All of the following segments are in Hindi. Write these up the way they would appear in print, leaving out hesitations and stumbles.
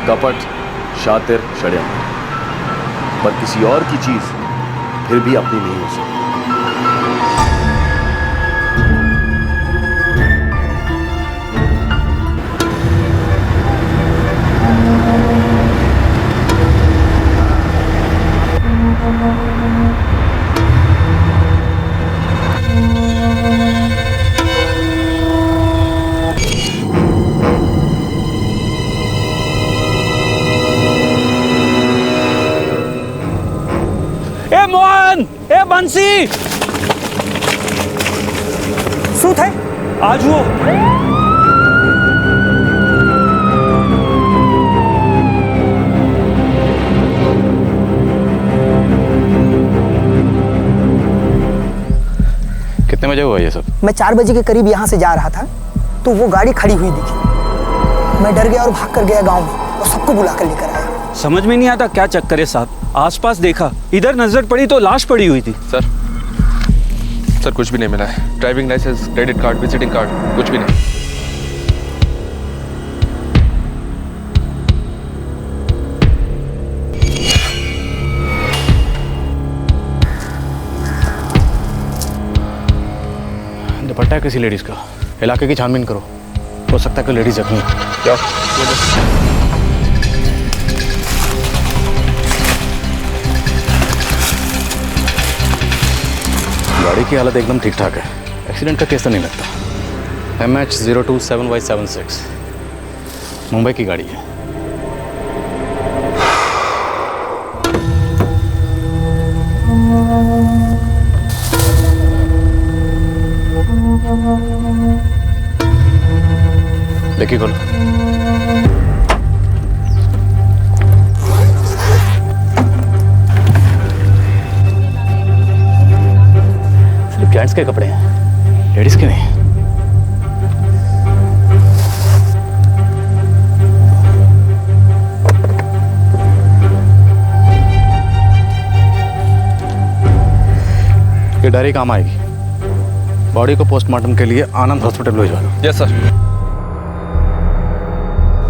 कपट, शातिर, षड्यंत्र, पर किसी और की चीज फिर भी अपनी नहीं हो सकती। ए मोहन, ए बंसी, શું થાય? आ जुओ। कितने बजे हुआ ये सब? मैं 4 बजे के करीब यहाँ से जा रहा था तो वो गाड़ी खड़ी हुई दिखी। मैं डर गया और भाग कर गया गांव में और सबको बुला कर लेकर आया। समझ में नहीं आता क्या चक्कर है साहब। आसपास देखा, इधर नजर पड़ी तो लाश पड़ी हुई थी। सर कुछ भी नहीं मिला है। Driving licence, credit card, visiting card, कुछ भी नहीं। दुपट्टा है किसी लेडीज का। इलाके की छानबीन करो, हो सकता है कि लेडीज जख्मी है। क्या? गाड़ी की हालत एकदम ठीक ठाक है, एक्सीडेंट का केस तो नहीं लगता। MH027Y76 मुंबई की गाड़ी है। देखिए खोलो। सिर्फ जेंट्स के कपड़े हैं, लेडीज के नहीं। ये डायरी काम आएगी। बॉडी को पोस्टमार्टम के लिए आनंद हॉस्पिटल भिजवा दो। Yes sir.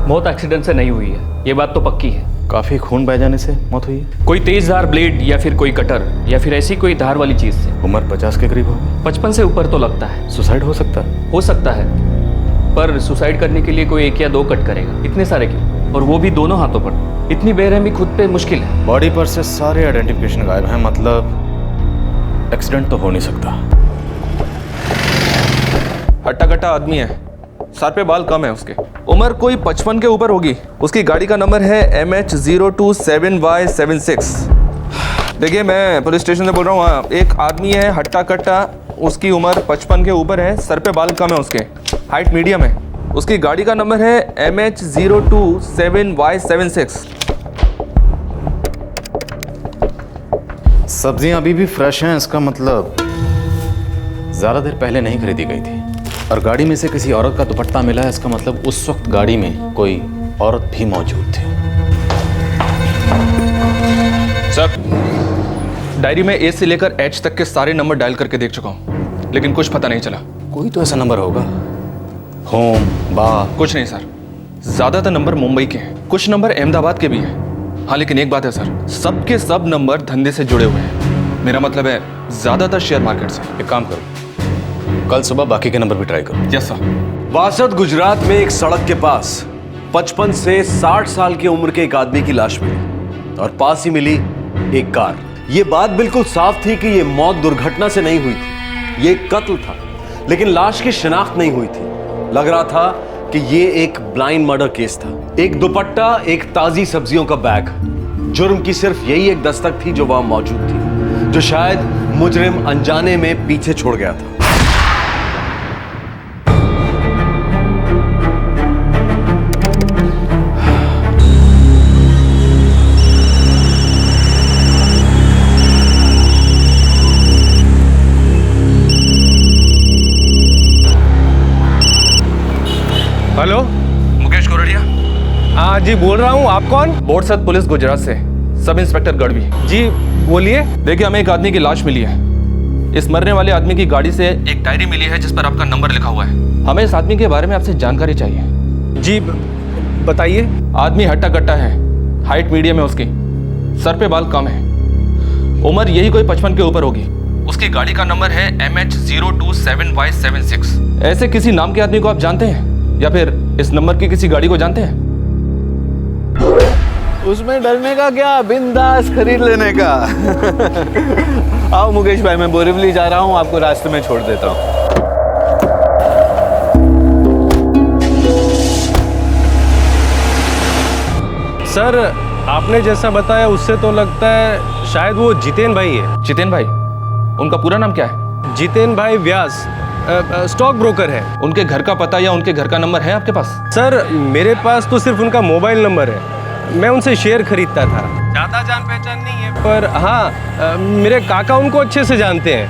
मौत एक्सीडेंट से नहीं हुई है, ये बात तो पक्की है। काफी खून बह जाने से मौत हुई है। कोई तेज धार ब्लेड या फिर कोई कटर या फिर ऐसी कोई धार वाली चीज से। उम्र 50 के करीब होगी। 55 से ऊपर तो लगता है। सुसाइड हो सकता है? हो सकता है, पर सुसाइड करने के लिए कोई 1 या 2 कट करेगा। इतने सारे क्यों, और वो भी दोनों हाथों पर। इतनी बेरहमी खुद पे मुश्किल है। बॉडी पर से सारे आइडेंटिफिकेशन गायब हैं, मतलब एक्सीडेंट तो हो नहीं सकता। हट्टा कट्टा आदमी है, सर पे बाल कम है उसके। उम्र कोई 55 के ऊपर होगी। उसकी गाड़ी का नंबर है MH027Y76। देखिए मैं पुलिस स्टेशन से बोल रहा हूँ। हाँ, एक आदमी है हट्टा कट्टा, उसकी उम्र 55 के ऊपर है, सर पे बाल कम है उसके, हाइट मीडियम है। उसकी गाड़ी का नंबर है MH027Y76। सब्जियां अभी भी फ्रेश हैं, इसका मतलब ज़्यादा देर पहले नहीं खरीदी गई थी। और गाड़ी में से किसी औरत का दुपट्टा मिला है, इसका मतलब उस वक्त गाड़ी में कोई औरत भी मौजूद थी। सर डायरी में A से लेकर H तक के सारे नंबर डायल करके देख चुका हूँ, लेकिन कुछ पता नहीं चला। कोई तो ऐसा नंबर होगा। होम, बा, कुछ नहीं सर, ज़्यादातर नंबर मुंबई के हैं, कुछ नंबर अहमदाबाद के भी हैं। हाँ लेकिन एक बात है सर, सबके सब नंबर धंधे से जुड़े हुए हैं। मेरा मतलब है ज़्यादातर शेयर मार्केट से। एक काम करो, कल सुबह बाकी के नंबर भी ट्राई करो। Yes sir. वासद गुजरात में एक सड़क के पास 55 से 60 साल की उम्र के एक आदमी की लाश मिली और पास ही मिली एक कार। यह बात बिल्कुल साफ थी कि यह मौत दुर्घटना से नहीं हुई थी, यह एक कत्ल था। लेकिन लाश की शिनाख्त नहीं हुई थी। लग रहा था कि यह एक ब्लाइंड मर्डर केस था। एक दुपट्टा, एक ताजी सब्जियों का बैग, जुर्म की सिर्फ यही एक दस्तक थी जो वहां मौजूद थी, जो शायद मुजरिम अनजाने में पीछे छोड़ गया था। हेलो, मुकेश कोरडिया। हाँ जी बोल रहा हूँ, आप कौन? बोरसद पुलिस गुजरात से, सब इंस्पेक्टर गढ़वी। जी बोलिए। देखिए हमें एक आदमी की लाश मिली है। इस मरने वाले आदमी की गाड़ी से एक डायरी मिली है जिस पर आपका नंबर लिखा हुआ है। हमें इस आदमी के बारे में आपसे जानकारी चाहिए। जी बताइए। आदमी हट्टा कट्टा है, हाइट मीडियम है उसकी, सर पे बाल कम है, उम्र यही कोई 55 के ऊपर होगी। उसकी गाड़ी का नंबर है MH027Y76। ऐसे किसी नाम के आदमी को आप जानते हैं या फिर इस नंबर की किसी गाड़ी को जानते हैं? उसमें डरने का क्या, बिंदास खरीद लेने का। आओ मुकेश भाई, मैं बोरीवली जा रहा हूँ, आपको रास्ते में छोड़ देता हूँ। सर आपने जैसा बताया उससे तो लगता है शायद वो जितेन भाई है। जितेन भाई? उनका पूरा नाम क्या है? जितेन भाई व्यास, स्टॉक ब्रोकर है। उनके घर का पता या उनके घर का नंबर है आपके पास? सर मेरे पास तो सिर्फ उनका मोबाइल नंबर है, मैं उनसे शेयर खरीदता था। ज़्यादा जान पहचान नहीं है, पर हाँ मेरे काका उनको अच्छे से जानते हैं।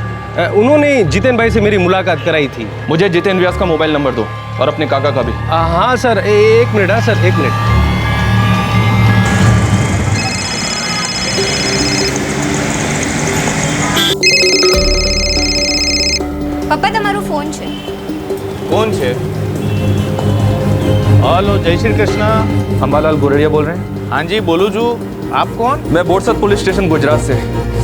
उन्होंने जितेन भाई से मेरी मुलाकात कराई थी। मुझे जितेन व्यास का मोबाइल नंबर दो और अपने काका का भी। हाँ सर, एक मिनट। हाँ सर, एक मिनट। પપ્પા તમારો ફોન છે। कौन छे? हेलो, जय श्री कृष्णा। अंबालाल गोरड़िया बोल रहे हैं? हाँ जी, बोलू जू। आप कौन? मैं बोरसद पुलिस स्टेशन गुजरात से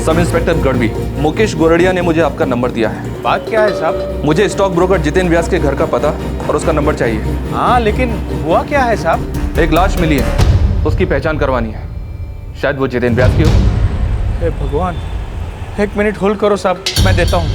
सब इंस्पेक्टर गढ़वी मुकेश गोरड़िया ने मुझे आपका नंबर दिया है। बात क्या है साहब? मुझे स्टॉक ब्रोकर जितेन व्यास के घर का पता और उसका नंबर चाहिए। हाँ, लेकिन हुआ क्या है साहब? एक लाश मिली है, उसकी पहचान करवानी है। शायद वो जितेन व्यास की हो। हे भगवान, एक मिनट होल्ड करो साहब, मैं देता हूँ।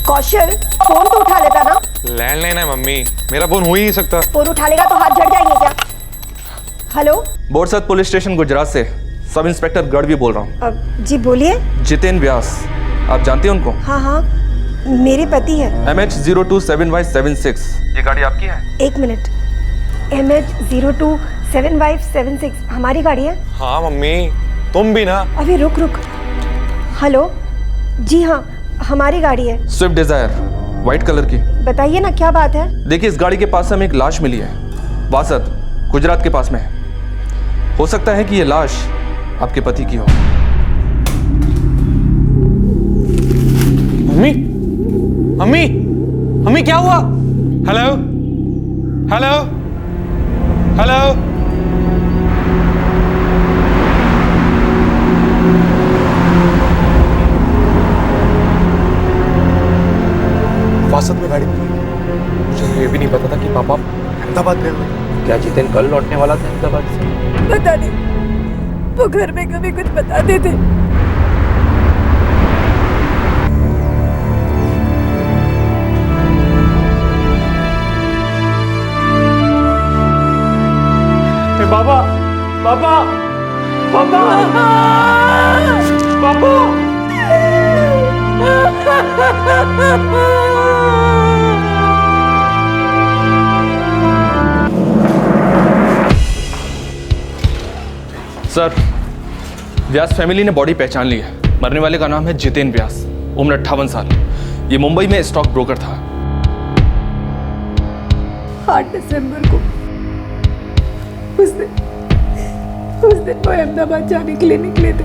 कौशल, फोन तो उठा लेता ना। लैंडलाइन है मम्मी, मेरा फोन हो ही नहीं सकता। फोन उठा लेगा तो हाथ जड़ जाएंगे क्या? Hello, Borsad police station Gujarat से सब इंस्पेक्टर गढ़वी बोल रहा हूँ। जी बोलिए। जितेन व्यास, आप जानते हैं उनको? हाँ हाँ, मेरे पति है। MH027Y76, ये गाड़ी आपकी है? एक मिनट, MH027Y76 हमारी गाड़ी है। हाँ मम्मी, तुम भी ना। अभी रुक रुक। हेलो, जी हाँ हमारी गाड़ी है। स्विफ्ट डिजायर, व्हाइट कलर की। बताइए ना क्या बात है। देखिए, इस गाड़ी के पास से हमें एक लाश मिली है, वासद गुजरात के पास में है। हो सकता है कि ये लाश आपके पति की हो। मम्मी, मम्मी, मम्मी क्या हुआ? Hello, hello, hello. वासद में गाड़ी मुझे ये भी नहीं पता था कि पापा अहमदाबाद गए हुए। क्या जितेन कल लौटने वाला था अहमदाबाद से? पता नहीं, वो घर में कभी कुछ बताते थे। पापा, पापा, पापा, पापा। सर, व्यास फैमिली ने बॉडी पहचान ली है। मरने वाले का नाम है जितेन व्यास, उम्र 58 साल। ये मुंबई में स्टॉक ब्रोकर था। 8 दिसंबर को उस दिन वो अहमदाबाद जाने के लिए निकले थे।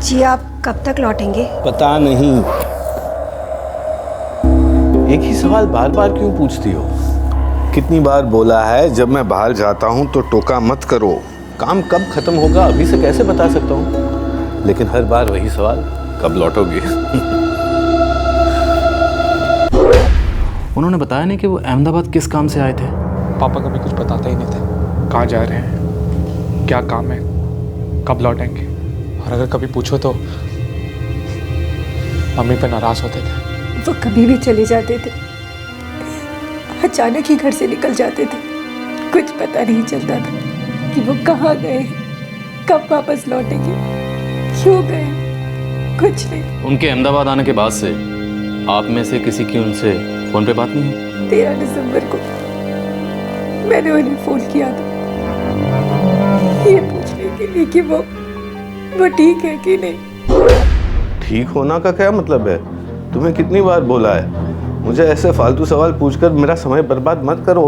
जी आप कब तक लौटेंगे? पता नहीं। एक ही सवाल बार बार क्यों पूछती हो? कितनी बार बोला है, जब मैं बाहर जाता हूं तो टोका मत करो। काम कब खत्म होगा अभी से कैसे बता सकता हूं? लेकिन हर बार वही सवाल, कब लौटोगे? उन्होंने बताया नहीं कि वो अहमदाबाद किस काम से आए थे? पापा कभी कुछ बताते ही नहीं थे, कहाँ जा रहे हैं, क्या काम है, कब लौटेंगे। और अगर कभी पूछो तो मम्मी पे नाराज होते थे। वो कभी भी चले जाते थे, अचानक ही घर से निकल जाते थे। कुछ पता नहीं चलता था कि वो कहाँ गए, कब वापस लौटेंगे, क्यों गए, कुछ नहीं। उनके अहमदाबाद आने के बाद से आप में से किसी की उनसे फोन पे बात नहीं हुई? 13 दिसंबर को मैंने उन्हें फोन किया था, ये पूछने के लिए कि वो ठीक है कि नहीं। ठीक होना का क्या मतलब है? तुम्हें कितनी बार बोला है मुझे ऐसे फालतू सवाल पूछकर मेरा समय बर्बाद मत करो।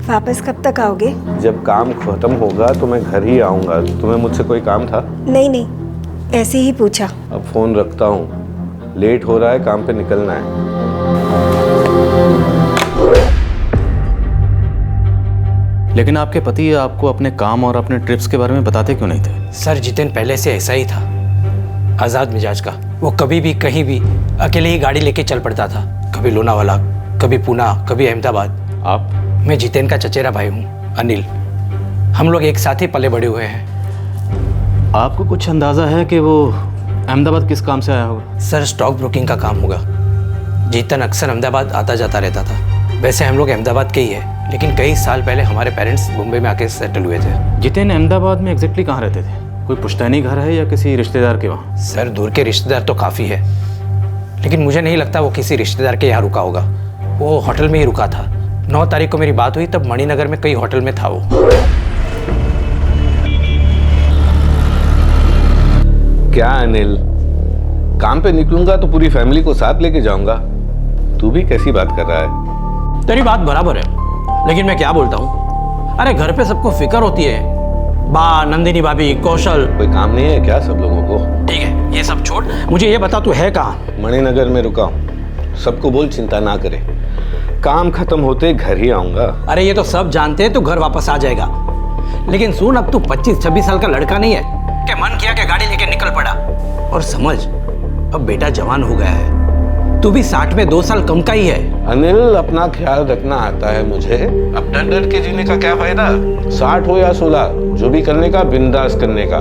वापस कब तक आओगे? जब काम खत्म होगा तो मैं घर ही आऊँगा। तुम्हें मुझसे कोई काम था? नहीं नहीं, ऐसे ही पूछा। अब फ़ोन रखता हूँ, लेट हो रहा है, काम पे निकलना है। लेकिन आपके पति आपको अपने काम और अपने ट्रिप्स के बारे में बताते क्यों नहीं थे? सर जितेन पहले से ऐसा ही था, आज़ाद मिजाज का। वो कभी भी कहीं भी अकेले ही गाड़ी लेके चल पड़ता था, कभी लोनावाला, कभी पूना, कभी अहमदाबाद। आप? मैं जितेन का चचेरा भाई हूँ, अनिल। हम लोग एक साथ ही पले बड़े हुए हैं। आपको कुछ अंदाज़ा है कि वो अहमदाबाद किस काम से आया होगा? सर स्टॉक ब्रोकिंग का काम होगा। जितेन अक्सर अहमदाबाद आता जाता रहता था। वैसे हम लोग अहमदाबाद के ही है, लेकिन कई साल पहले हमारे पेरेंट्स मुंबई में आके सेटल हुए थे। जितेन अहमदाबाद में एग्जैक्टली कहाँ रहते थे? कोई पुश्तैनी घर है या किसी रिश्तेदार के वहाँ? सर दूर के रिश्तेदार तो काफ़ी है, लेकिन मुझे नहीं लगता वो किसी रिश्तेदार के यहाँ रुका होगा। वो होटल में ही रुका था। 9 तारीख को मेरी बात हुई, तब मणिनगर में कई होटल में था वो। क्या अनिल, काम पे निकलूंगा तो पूरी फैमिली को साथ लेके जाऊंगा। तू भी कैसी बात कर रहा है? तेरी बात बराबर है, लेकिन मैं क्या बोलता हूँ, अरे घर पे सबको फिक्र होती है। बा, नंदिनी भाभी, कौशल। कोई काम नहीं है क्या सब लोगों को? ठीक है, ये सब छोड़, मुझे ये बता तू है कहाँ? मणिनगर में रुका हूँ। सबको बोल चिंता ना करे, काम खत्म होते घर ही आऊंगा। अरे ये तो सब जानते हैं तू घर वापस आ जाएगा, लेकिन सुन, अब तू 25-26 साल का लड़का नहीं है कि मन किया कि गाड़ी लेके निकल पड़ा। और समझ, अब बेटा जवान हो गया है, तू भी 60 में 2 साल कम का ही है। अनिल, अपना ख्याल रखना आता है मुझे। अब डर डर के जीने का क्या फायदा? 60 हो या 16, जो भी करने का बिंदास करने का।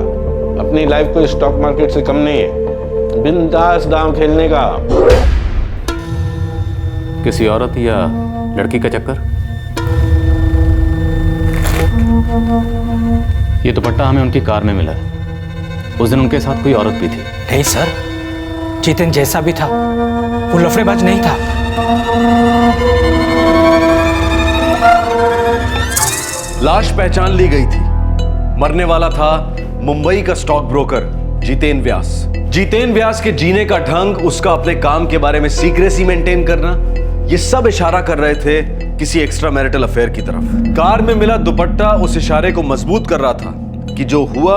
अपनी लाइफ को स्टॉक मार्केट से कम नहीं है, बिंदास दांव खेलने का। किसी औरत या लड़की का चक्कर? ये दुपट्टा हमें उनकी कार में मिला है। उस दिन उनके साथ कोई औरत भी थी। नहीं सर, जितेन जैसा भी था वो लफड़ेबाज नहीं था। लाश पहचान ली गई थी। मरने वाला था मुंबई का स्टॉक ब्रोकर जितेन व्यास। जितेन व्यास के जीने का ढंग, उसका अपने काम के बारे में सीक्रेसी मेंटेन करना, ये सब इशारा कर रहे थे किसी एक्स्ट्रा मैरिटल अफेयर की तरफ। कार में मिला दुपट्टा उस इशारे को मजबूत कर रहा था कि जो हुआ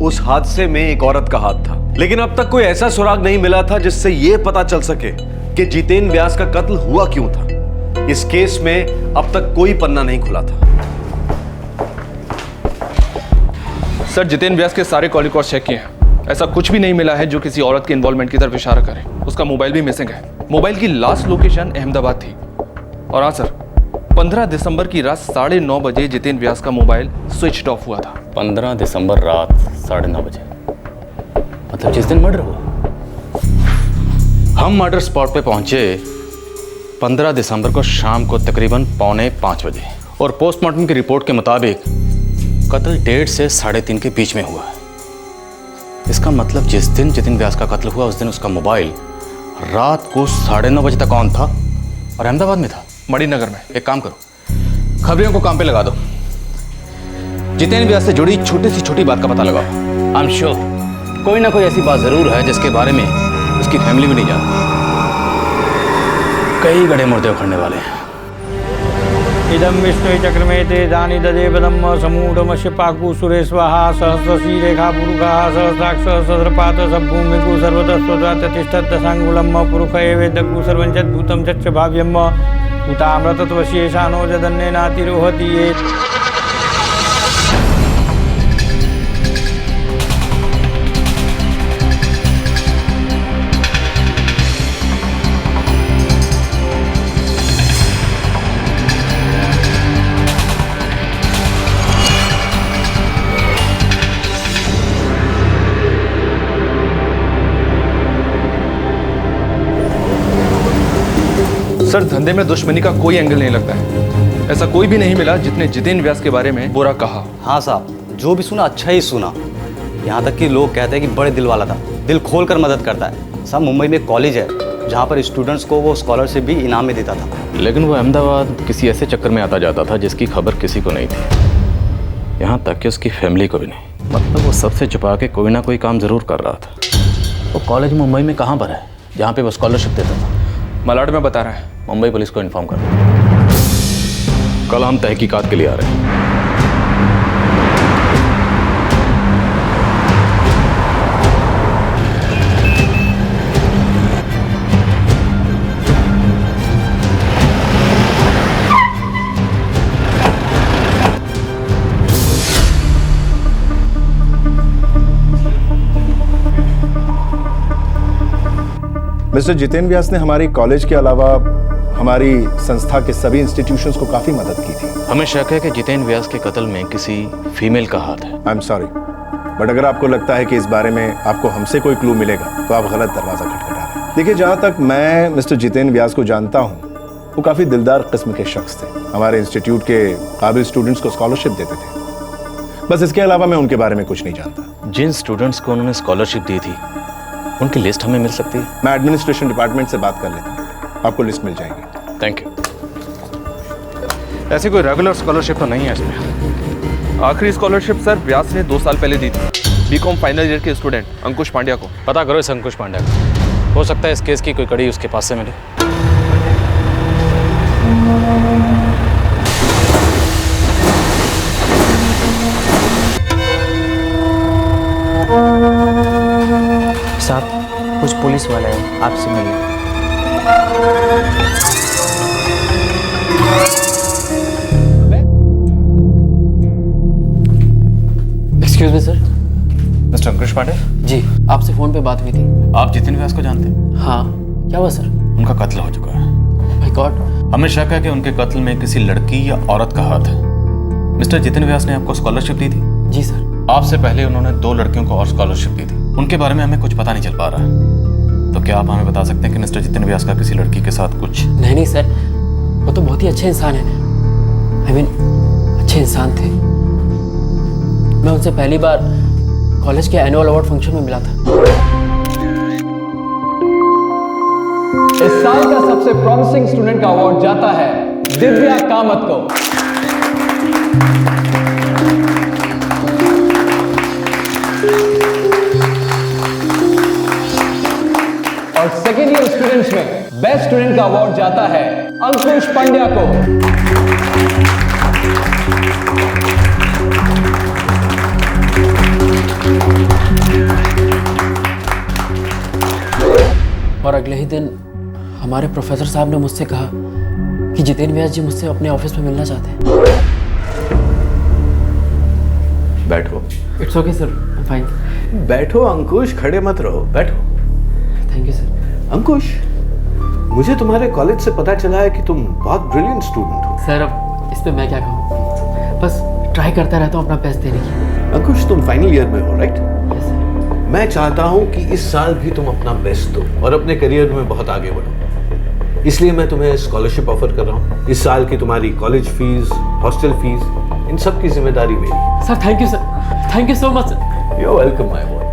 उस हादसे में एक औरत का हाथ था। लेकिन अब तक कोई ऐसा सुराग नहीं मिला था जिससे यह पता चल सके कि जितेन व्यास का कत्ल हुआ क्यों था। इस केस में अब तक कोई पन्ना नहीं खुला था। सर जितेन व्यास के सारे कॉल रिकॉर्ड चेक किए हैं, ऐसा कुछ भी नहीं मिला है जो किसी औरत के इन्वॉल्वमेंट की तरफ इशारा करे। उसका मोबाइल भी मिसिंग है। मोबाइल की लास्ट लोकेशन अहमदाबाद थी। और हाँ सर, 15 दिसंबर की रात 9:30 बजे जितेन व्यास का मोबाइल स्विच ऑफ हुआ था। 15 दिसंबर रात 9:30 बजे, मतलब जिस दिन मर्डर हुआ। हम मर्डर स्पॉट पे पहुंचे 15 दिसंबर को शाम को तकरीबन 4:45 बजे, और पोस्टमार्टम की रिपोर्ट के मुताबिक कत्ल 1:30 से 3:30 के बीच में हुआ है। इसका मतलब जिस दिन जितेन व्यास का कत्ल हुआ उस दिन उसका मोबाइल रात को 9:30 बजे तक ऑन था और अहमदाबाद में था, मणिनगर में। एक काम करो, खबरियों को काम पे लगा दो, जितेन व्यास से जुड़ी छोटी से छोटी बात का पता लगाओ। आई एम श्योर कोई ना कोई ऐसी बात जरूर है जिसके बारे में उसकी फैमिली भी नहीं जानती। कई गड़े मुर्दे उखड़ने वाले हैं। इदम विष्णु चक्रमेते दानी ददे पदम समूढ़मस्य पाकु सुरेश्वाहा सहस्रशी रेखा पुरुखा सहस्राक्ष सहस्रपात सभूमिकु सर्वतस्वत तिष्ठत् दशांगुलम पुरुष एवेदकु सर्वंचत् भूतं चच्च भाव्यम उताम्रतत्वशेषानो जदन्ने नातिरोहति ये। सर धंधे में दुश्मनी का कोई एंगल नहीं लगता है। ऐसा कोई भी नहीं मिला जितने जितेन व्यास के बारे में बुरा कहा। हाँ साहब, जो भी सुना अच्छा ही सुना। यहाँ तक कि लोग कहते हैं कि बड़े दिल वाला था, दिल खोल कर मदद करता है। साहब मुंबई में एक कॉलेज है जहाँ पर स्टूडेंट्स को वो स्कॉलरशिप भी इनाम में देता था। लेकिन वो अहमदाबाद किसी ऐसे चक्कर में आता जाता था जिसकी खबर किसी को नहीं थी, यहाँ तक कि उसकी फैमिली को भी नहीं। मतलब वो सबसे छुपा के कोई ना कोई काम जरूर कर रहा था। वो कॉलेज मुंबई में कहाँ पर है? जहाँ पे वो स्कॉलरशिप देता था। मलाड में बता रहा है। मुंबई पुलिस को इन्फॉर्म कर दो। कल हम तहकीकात के लिए आ रहे हैं। मिस्टर जितेन व्यास ने हमारी कॉलेज के अलावा हमारी संस्था के सभी इंस्टीट्यूशंस को काफी मदद की थी। हमें शक है कि जितेन व्यास के कत्ल में किसी फीमेल का हाथ है। आई एम सॉरी, बट अगर आपको लगता है कि इस बारे में आपको हमसे कोई क्लू मिलेगा तो आप गलत दरवाजा खटखटा रहे हैं। देखिए, जहां तक मैं मिस्टर जितेन व्यास को जानता हूं, वो काफी दिलदार किस्म के शख्स थे। हमारे इंस्टीट्यूट के काबिल स्टूडेंट्स को स्कॉलरशिप देते थे। बस इसके अलावा मैं उनके बारे में कुछ नहीं जानता। जिन स्टूडेंट्स को उन्होंने स्कॉलरशिप दी थी उनकी लिस्ट हमें मिल सकती है? मैं एडमिनिस्ट्रेशन डिपार्टमेंट से बात कर लेता हूँ, आपको लिस्ट मिल जाएगी। Thank you. ऐसी कोई रेगुलर स्कॉलरशिप तो नहीं है इसमें। आखिरी स्कॉलरशिप सर व्यास ने 2 साल पहले दी थी बीकॉम फाइनल ईयर के स्टूडेंट अंकुश पांड्या को। पता करो इस अंकुश पांड्या को, हो सकता है इस केस की कोई कड़ी उसके पास से मिले। साहब, कुछ पुलिस वाले हैं, आपसे मिलिए। Excuse me sir. Mister Ankush Pandey? जी, आपसे फोन पे बात हुई थी। आप जितेन व्यास को जानते हैं? हाँ, क्या हुआ सर? उनका कत्ल हो चुका है। My God. हमें शक है कि उनके कत्ल में किसी लड़की या औरत का हाथ है। मिस्टर जितेन व्यास ने आपको स्कॉलरशिप दी थी? जी सर। आपसे पहले उन्होंने 2 लड़कियों को और स्कॉलरशिप दी थी। उनके बारे में हमें कुछ पता नहीं चल पा रहा है। तो क्या आप हमें बता सकते हैं कि मिस्टर जितेन व्यास का किसी लड़की के साथ कुछ? नहीं सर, वो तो बहुत ही अच्छे इंसान है। आई मीन अच्छे इंसान थे। मैं उनसे पहली बार कॉलेज के एनुअल अवार्ड फंक्शन में मिला था। इस साल का सबसे प्रॉमिसिंग स्टूडेंट का अवार्ड जाता है दिव्या कामत को। और सेकेंड ईयर स्टूडेंट्स में बेस्ट स्टूडेंट का अवार्ड जाता है अंकुश पांड्या को। और अगले ही दिन हमारे प्रोफेसर साहब ने मुझसे कहा कि जितेन व्यास जी मुझसे अपने ऑफिस में मिलना चाहते हैं। बैठो। It's okay sir, fine. बैठो अंकुश, खड़े मत रहो, बैठो। Thank you sir. अंकुश, मुझे तुम्हारे कॉलेज से पता चला है कि तुम बहुत ब्रिलियंट स्टूडेंट हो। सर, अब इस पे मैं क्या कहूँ, बस ट्राई करता रहता हूँ अपना बेस्ट देने की। अंकुश, तुम फाइनल ईयर में हो, राइट? Yes sir. मैं चाहता हूं कि इस साल भी तुम अपना बेस्ट दो और अपने करियर में बहुत आगे बढ़ो। इसलिए मैं तुम्हें स्कॉलरशिप ऑफर कर रहा हूं। इस साल की तुम्हारी कॉलेज फीस, हॉस्टल फीस, इन सब की जिम्मेदारी मेरी। Sir thank you sir, thank you so much sir. You are welcome my boy.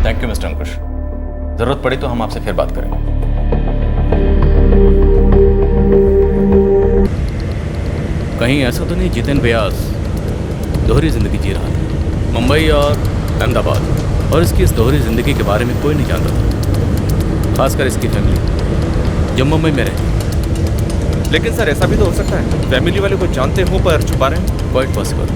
Thank you mister Ankush. जरूरत पड़ी तो हम आपसे फिर बात करेंगे। कहीं ऐसा तो नहीं जितेन व्यास दोहरी जिंदगी जी रहा था? मुंबई और अहमदाबाद, और इसकी इस दोहरी जिंदगी के बारे में कोई नहीं जानता था, खासकर इसकी फैमिली जो मुंबई में रहती। लेकिन सर ऐसा भी तो हो सकता है फैमिली वाले को जानते हो पर छुपा रहे हैं। Quite possible.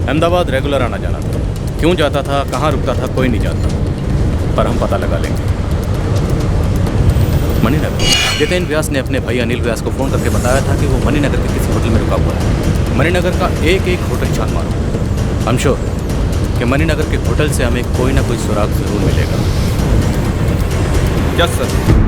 अहमदाबाद रेगुलर आना जाना था। क्यों जाता था, कहाँ रुकता था, कोई नहीं जानता, पर हम पता लगा लेंगे। मणिनगर। जितेन व्यास ने अपने भाई अनिल व्यास को फ़ोन करके बताया था कि वो मणिनगर के किसी होटल में रुका हुआ है। मणिनगर का एक एक होटल छान मारो। हम श्योर कि मणिनगर के होटल से हमें कोई ना कोई सुराग जरूर मिलेगा। Yes sir.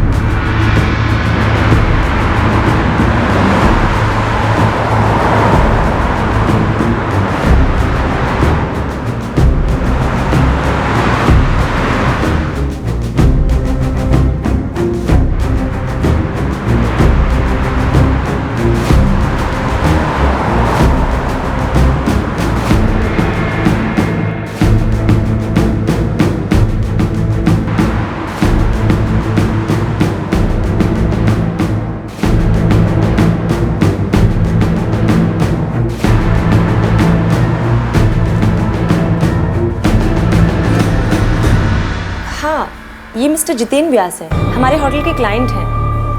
ये मिस्टर जितेन व्यास है, हमारे होटल के क्लाइंट हैं।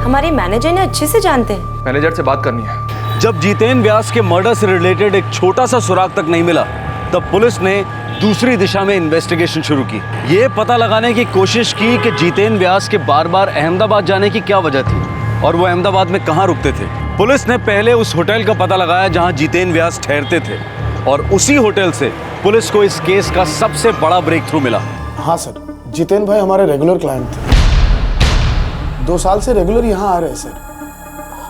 हमारे मैनेजर ने अच्छे से जानते हैं। मैनेजर से बात करनी है। जब जितेन व्यास के मर्डर से रिलेटेड एक छोटा सा सुराग तक नहीं मिला, तब पुलिस ने दूसरी दिशा में इन्वेस्टिगेशन शुरू की। ये पता लगाने की कोशिश की कि जितेन व्यास के बार बार अहमदाबाद जाने की क्या वजह थी और वो अहमदाबाद में कहाँ रुकते थे। पुलिस ने पहले उस होटल का पता लगाया जहां जितेन व्यास ठहरते थे और उसी होटल से पुलिस को इस केस का सबसे बड़ा ब्रेक थ्रू मिला। हाँ सर, जितेन भाई हमारे रेगुलर क्लाइंट थे। 2 साल से रेगुलर यहाँ आ रहे हैं सर।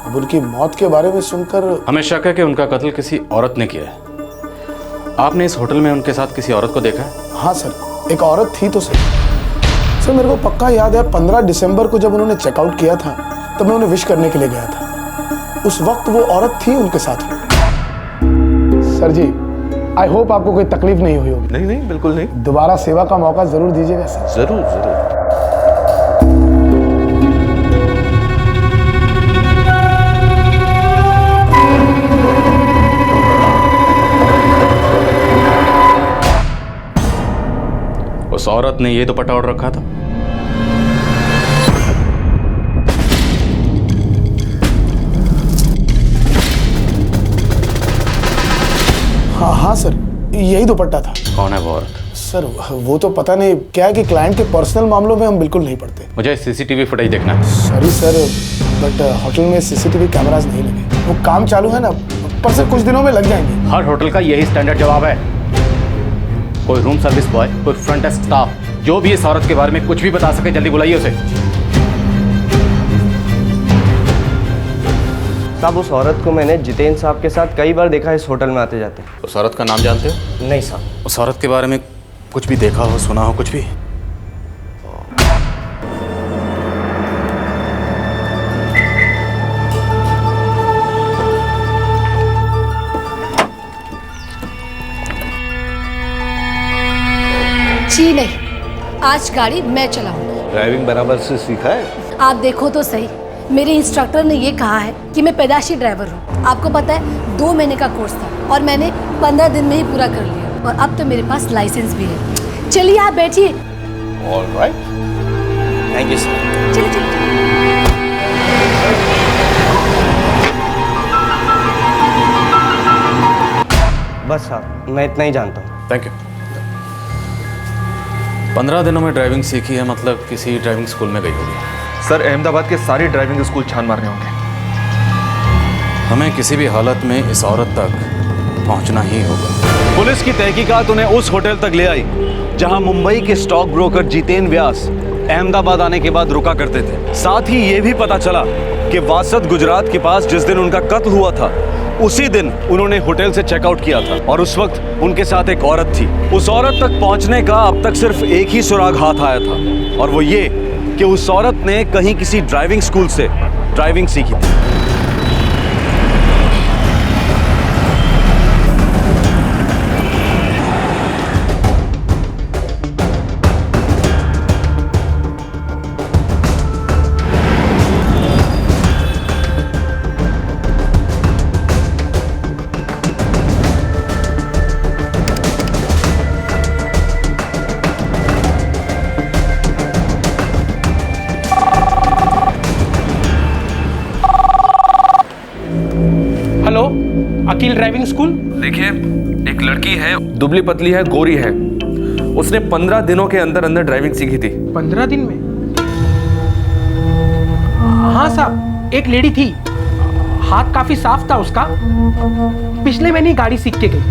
अब उनकी मौत के बारे में सुनकर हमें शक है कि उनका कत्ल किसी औरत ने किया है। आपने इस होटल में उनके साथ किसी औरत को देखा है? हाँ सर, एक औरत थी तो सर मेरे को पक्का याद है 15 दिसंबर को जब उन्होंने चेकआउट किया था तब मैं उन्हें विश करने के लिए गया था। उस वक्त वो औरत थी उनके साथ में। सर जी, आई होप आपको कोई तकलीफ नहीं हुई होगी। नहीं नहीं, बिल्कुल नहीं। दोबारा सेवा का मौका जरूर दीजिएगा सर। जरूर जरूर। उस औरत ने ये दुपट्टा ओढ़ रखा था। हाँ सर, यही दुपट्टा था। कौन है वो औरत? सर वो तो पता नहीं, क्या है कि क्लाइंट के पर्सनल मामलों में हम बिल्कुल नहीं पड़ते। मुझे सीसीटीवी फुटेज देखना है। सॉरी सर, बट होटल में सीसीटीवी कैमरास नहीं लगे। वो काम चालू है ना, पर सर कुछ दिनों में लग जाएंगे। हर होटल का यही स्टैंडर्ड जवाब है। कोई रूम सर्विस बॉय, कोई फ्रंट डेस्क स्टाफ, जो भी इस औरत के बारे में कुछ भी बता सके, जल्दी बुलाइए उसे। साहब, उस औरत को मैंने जितेन साहब के साथ कई बार देखा इस होटल में आते जाते। उस औरत का नाम जानते हो? नहीं साहब। उस औरत के बारे में कुछ भी देखा हो, सुना हो, कुछ भी? जी नहीं, आज गाड़ी मैं चलाऊंगी। ड्राइविंग बराबर से सीखा है? आप देखो तो सही, मेरे इंस्ट्रक्टर ने ये कहा है कि मैं पैदाशी ड्राइवर हूँ। आपको पता है 2 महीने का कोर्स था और मैंने 15 दिन में ही पूरा कर लिया और अब तो मेरे पास लाइसेंस भी है। चलिए आप बैठिए। All right, thank you sir. चलिए चलिए। बस साहब, मैं इतना ही जानता हूँ। Thank you. 15 दिनों में ड्राइविंग सीखी है, मतलब किसी ड्राइविंग स्कूल में गई होगी। सर, अहमदाबाद के सारे ड्राइविंग स्कूल छान मारने होंगे। हमें किसी भी हालत में इस औरत तक पहुंचना ही होगा। पुलिस की तहकीकात उन्हें उस होटल तक ले आई जहां मुंबई के स्टॉक ब्रोकर जितेन व्यास अहमदाबाद आने के बाद रुका करते थे। साथ ही ये भी पता चला कि वासद गुजरात के पास जिस दिन उनका कत्ल हुआ था, उसी दिन उन्होंने होटल से चेकआउट किया था और उस वक्त उनके साथ एक औरत थी। उस औरत तक पहुंचने का अब तक सिर्फ एक ही सुराग हाथ आया था और वो ये कि उस औरत ने कहीं किसी ड्राइविंग स्कूल से ड्राइविंग सीखी थी। Akeel driving school. देखिए, एक लड़की है, दुबली पतली है, गोरी है। उसने 15 दिनों के अंदर अंदर ड्राइविंग सीखी थी। 15 दिन में? हाँ साहब, एक लेडी थी, हाथ काफी साफ था उसका, पिछले महीने ही गाड़ी सीख के गई।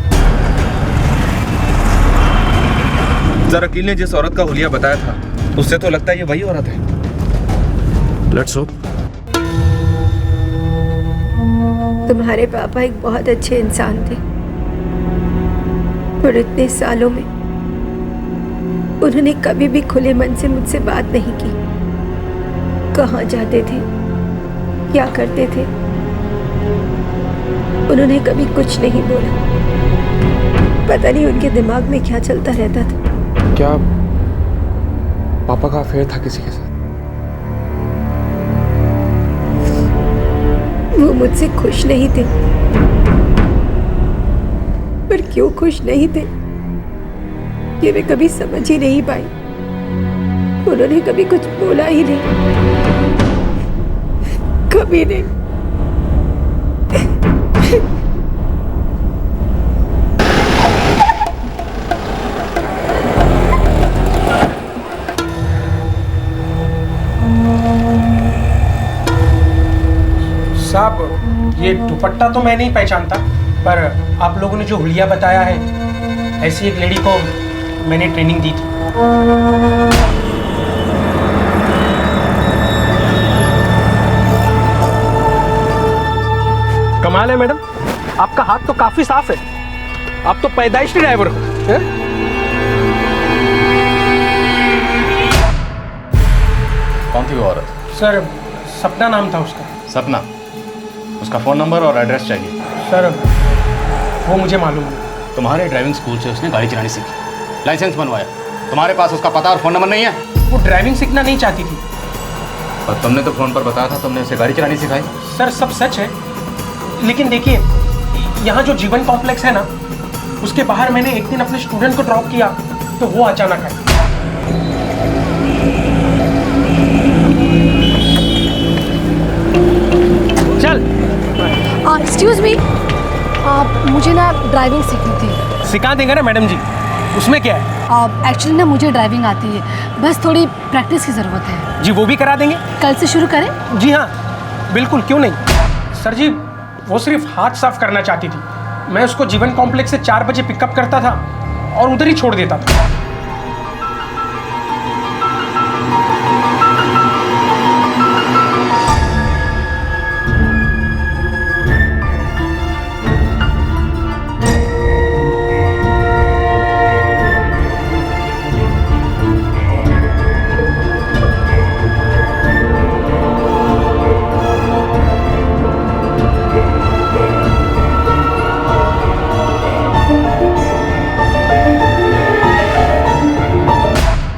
जरा अकील ने जिस औरत का हुलिया बताया था, उससे तो लगता है ये वही औरत है। Let's hope. तुम्हारे पापा एक बहुत अच्छे इंसान थे और इतने सालों में उन्होंने कभी भी खुले मन से मुझसे बात नहीं की। कहाँ जाते थे, क्या करते थे, उन्होंने कभी कुछ नहीं बोला। पता नहीं उनके दिमाग में क्या चलता रहता था। क्या पापा का अफेयर था किसी के साथ? वो मुझसे खुश नहीं थे, पर क्यों खुश नहीं थे ये मैं कभी समझ ही नहीं पाई। उन्होंने कभी कुछ बोला ही नहीं, कभी नहीं। साहब, ये दुपट्टा तो मैं नहीं पहचानता, पर आप लोगों ने जो हुलिया बताया है, ऐसी एक लेडी को मैंने ट्रेनिंग दी थी। कमाल है मैडम, आपका हाथ तो काफी साफ है। आप तो पैदाइशी ड्राइवर हो। कौन थी वो औरत? सर, सपना नाम था उसका। सपना? उसका फ़ोन नंबर और एड्रेस चाहिए। सर, वो मुझे मालूम है। तुम्हारे ड्राइविंग स्कूल से उसने गाड़ी चलानी सीखी, लाइसेंस बनवाया, तुम्हारे पास उसका पता और फ़ोन नंबर नहीं है? वो ड्राइविंग सीखना नहीं चाहती थी। और तुमने तो फ़ोन पर बताया था तुमने उसे गाड़ी चलानी सिखाई। सर, सब सच है, लेकिन देखिए, यहाँ जो जीवन कॉम्प्लेक्स है ना, उसके बाहर मैंने एक दिन अपने स्टूडेंट को ड्रॉप किया, तो वो अचानक आया। चल। एक्सक्यूज मी, मुझे ना ड्राइविंग सीखनी थी। सिखा देंगे ना मैडम जी, उसमें क्या है? एक्चुअली ना मुझे ड्राइविंग आती है, बस थोड़ी प्रैक्टिस की ज़रूरत है। जी, वो भी करा देंगे। कल से शुरू करें? जी हाँ, बिल्कुल, क्यों नहीं। सर जी, वो सिर्फ हाथ साफ करना चाहती थी। मैं उसको जीवन कॉम्प्लेक्स से 4 बजे पिकअप करता था और उधर ही छोड़ देता था।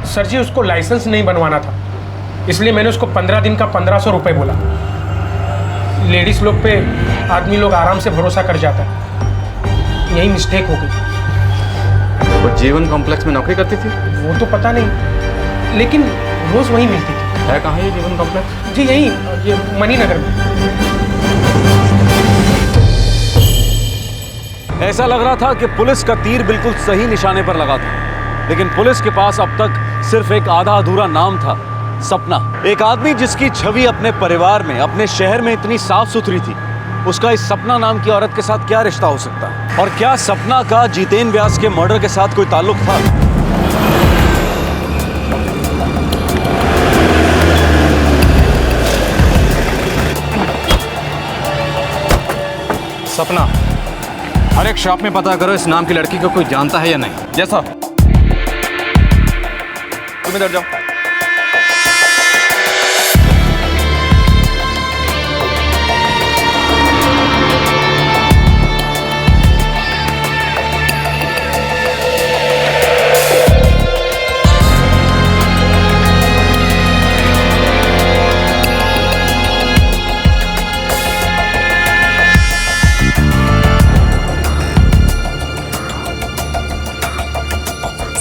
सर जी, उसको लाइसेंस नहीं बनवाना था, इसलिए मैंने उसको 15 दिन का 1500 रुपये बोला। लेडीज लोग पे आदमी लोग आराम से भरोसा कर जाता है, यही मिस्टेक हो गई। वो जीवन कॉम्प्लेक्स में नौकरी करती थी? वो तो पता नहीं, लेकिन रोज वहीं मिलती थी। है कहाँ ये जीवन कॉम्प्लेक्स? जी यही, ये मणिनगर में। ऐसा लग रहा था कि पुलिस का तीर बिल्कुल सही निशाने पर लगा था, लेकिन पुलिस के पास अब तक सिर्फ एक आधा अधूरा नाम था, सपना। एक आदमी जिसकी छवि अपने परिवार में, अपने शहर में इतनी साफ सुथरी थी, उसका इस सपना नाम की औरत के साथ क्या रिश्ता हो सकता है? और क्या सपना का जितेन व्यास के मर्डर के साथ कोई ताल्लुक था? सपना, हर एक शॉप में पता करो इस नाम की लड़की को कोई जानता है या नहीं। जैसा तुम इधर जाओ।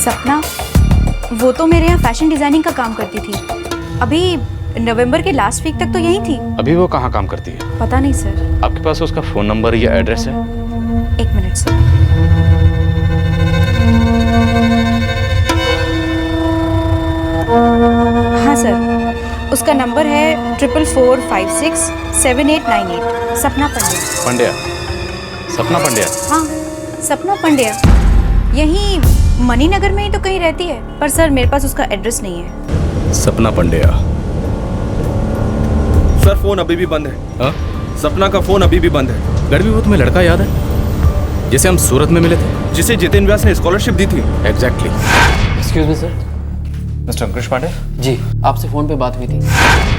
सपना, वो तो मेरे यहाँ फैशन डिजाइनिंग का काम करती थी। अभी नवंबर के लास्ट वीक तक तो यहीं थी। अभी वो कहाँ काम करती है? पता नहीं सर। आपके पास उसका फ़ोन नंबर या एड्रेस है? एक मिनट सर। हाँ सर, उसका नंबर है 44467898। सपना पंड्या। पंड्या? सपना पंड्या? हाँ, सपना पंड्या। यहीं मणिनगर में ही तो कहीं रहती है, पर सर मेरे पास उसका एड्रेस नहीं है। सपना पंड्या। सर, फोन अभी भी बंद है। हाँ? सपना का फोन अभी भी बंद है। गढ़वी, वो तुम्हें लड़का याद है जिसे हम सूरत में मिले थे, जिसे जितेन व्यास ने स्कॉलरशिप दी थी? Exactly. Excuse me sir. Mister Ankush Pandey? जी, आपसे फ़ोन पे बात हुई थी।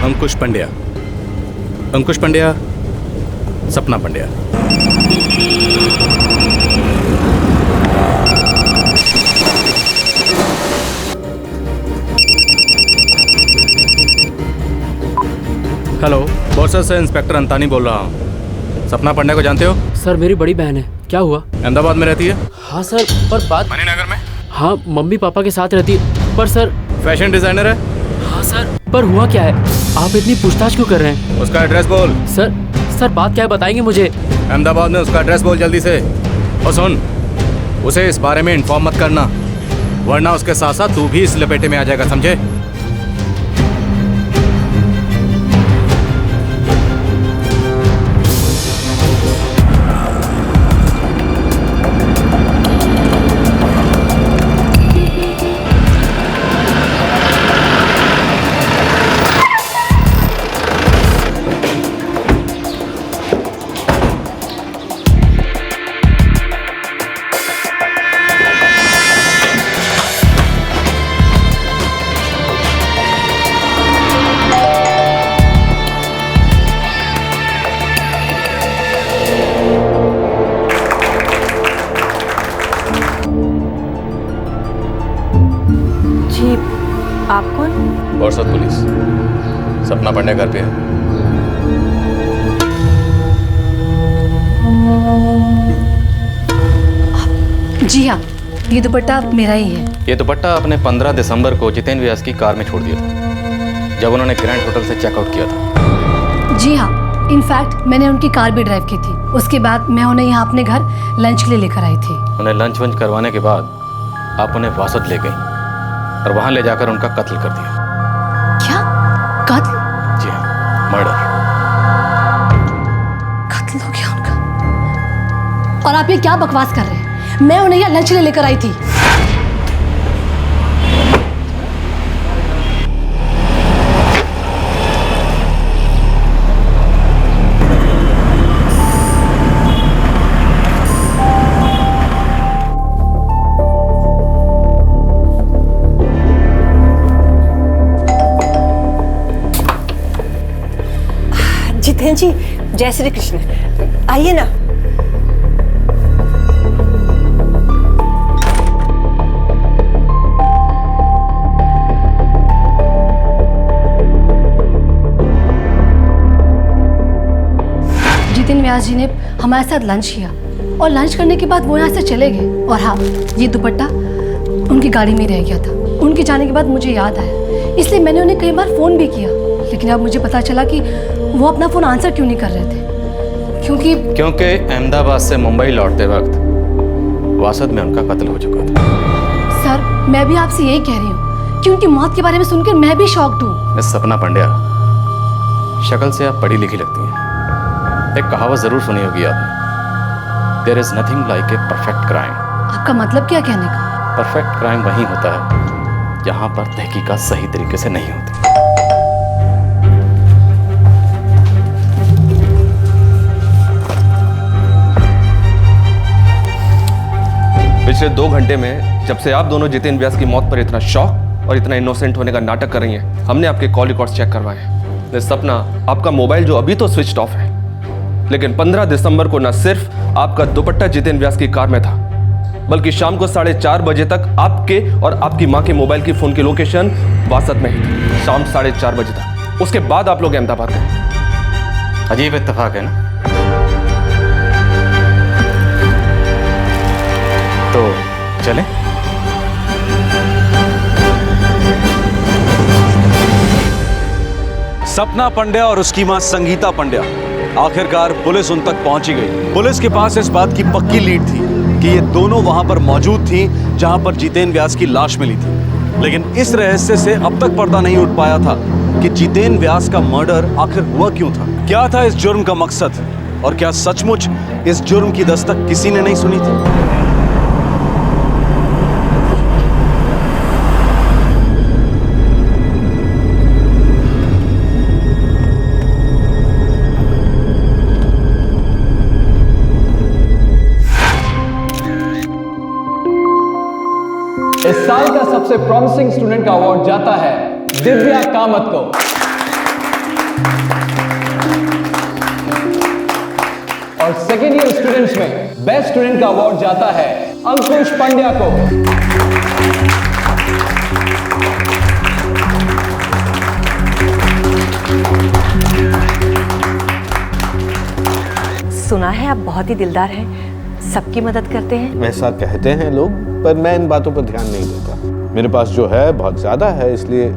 अंकुश पंड्या। अंकुश पंड्या, सपना पंड्या। हेलो, बॉर्सर से इंस्पेक्टर अंतानी बोल रहा हूँ। सपना पंड्या को जानते हो? सर, मेरी बड़ी बहन है। क्या हुआ? अहमदाबाद में रहती है? हाँ सर, पर बात मणिनगर में? हाँ, मम्मी पापा के साथ रहती है। पर सर फैशन डिजाइनर है। हाँ सर, पर हुआ क्या है? आप इतनी पूछताछ क्यों कर रहे हैं? उसका एड्रेस बोल। सर बात क्या है बताएंगे मुझे? अहमदाबाद में उसका एड्रेस बोल जल्दी से। और सुन, उसे इस बारे में इन्फॉर्म मत करना, वरना उसके साथ साथ तू भी इस लपेटे में आ जाएगा, समझे? आप कौन? बोरसद पुलिस। सपना पांडे घर पे है। जी हाँ, ये दुपट्टा मेरा ही है। ये दुपट्टा आपने 15 दिसंबर को जितेन व्यास की कार में छोड़ दिया था, जब उन्होंने ग्रैंड होटल से चेकआउट किया था। जी हाँ, इनफैक्ट मैंने उनकी कार भी ड्राइव की थी। उसके बाद मैं उन्हें यहाँ अपने घर लंच के लिए लेकर आई थी। उन्हें लंच वंच करवाने के बाद आप उन्हें वासद ले गई और वहां ले जाकर उनका कत्ल कर दिया। क्या? कत्ल? जी हाँ, मर्डर। कत्ल हो गया उनका? और आप ये क्या बकवास कर रहे हैं? मैं उन्हें यहाँ लंच के लिए लेकर आई थी। जितेन जी, जय श्री कृष्ण। आइए ना। जितेन व्यास जी ने हमारे साथ लंच किया और लंच करने के बाद वो यहाँ से चले गए। और हाँ, ये दुपट्टा उनकी गाड़ी में रह गया था। उनके जाने के बाद मुझे याद आया, इसलिए मैंने उन्हें कई बार फ़ोन भी किया, लेकिन अब मुझे पता चला कि वो अपना फ़ोन आंसर क्यों नहीं कर रहे थे। क्योंकि अहमदाबाद से मुंबई लौटते वक्त वासद में उनका कत्ल हो चुका था। सर, मैं भी आपसे यही कह रही हूँ कि उनकी मौत के बारे में सुनकर मैं भी शॉक्ड हूँ। मिस सपना पांड्या, शक्ल से आप पढ़ी लिखी लगती हैं। एक कहावत जरूर सुनी होगी आपने, there is nothing like a perfect crime. आपका मतलब क्या कहने का? परफेक्ट क्राइम वही होता है जहां पर तहकीकात सही तरीके से नहीं होती। पिछले 2 घंटे में जब से आप दोनों जितेन व्यास की मौत पर इतना शॉक और इतना इनोसेंट होने का नाटक कर रही हैं, हमने आपके कॉल रिकॉर्ड्स चेक करवाए हैं। सपना, आपका मोबाइल जो अभी तो स्विच ऑफ है, लेकिन 15 दिसंबर को न सिर्फ आपका दुपट्टा जितेन व्यास की कार में था, बल्कि शाम को 4:30 बजे तक आपके और आपकी मां के मोबाइल की फोन की लोकेशन वासद में ही थी। शाम 4:30 बजे तक। उसके बाद आप लोग अहमदाबाद गए। अजीब इत्तेफाक है ना? तो चले। सपना पंड्या और उसकी मां संगीता पंड्या आखिरकार पुलिस उन तक पहुंची गई। पुलिस के पास इस बात की पक्की लीड थी कि ये दोनों वहां पर मौजूद थी जहां पर जितेन व्यास की लाश मिली थी। लेकिन इस रहस्य से अब तक पर्दा नहीं उठ पाया था कि जितेन व्यास का मर्डर आखिर हुआ क्यों था, क्या था इस जुर्म का मकसद, और क्या सचमुच इस जुर्म की दस्तक किसी ने नहीं सुनी थी। इस साल का सबसे प्रॉमिसिंग स्टूडेंट का अवार्ड जाता है दिव्या कामत को। और सेकेंड ईयर स्टूडेंट्स में बेस्ट स्टूडेंट का अवार्ड जाता है अंकुश पांड्या को। सुना है आप बहुत ही दिलदार हैं, सबकी मदद करते हैं। ऐसा कहते हैं लोग, पर मैं इन बातों पर ध्यान नहीं देता। मेरे पास जो है बहुत ज्यादा है, इसलिए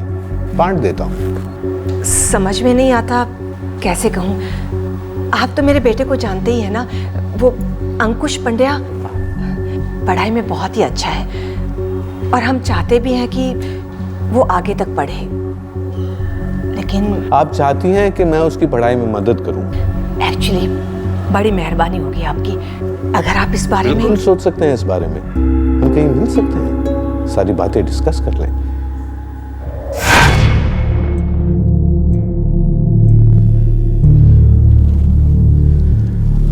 बांट देता हूँ। समझ में नहीं आता कैसे कहूँ। आप तो मेरे बेटे को जानते ही है ना, वो अंकुश पंड्या पढ़ाई में बहुत ही अच्छा है और हम चाहते भी हैं कि वो आगे तक पढ़े, लेकिन आप चाहती हैं कि मैं उसकी पढ़ाई में मदद करूं? एक्चुअली बड़ी मेहरबानी होगी आपकी अगर आप इस बारे में। बिल्कुल सोच सकते हैं इस बारे में, हम कहीं मिल सकते हैं, सारी बातें डिस्कस कर लें।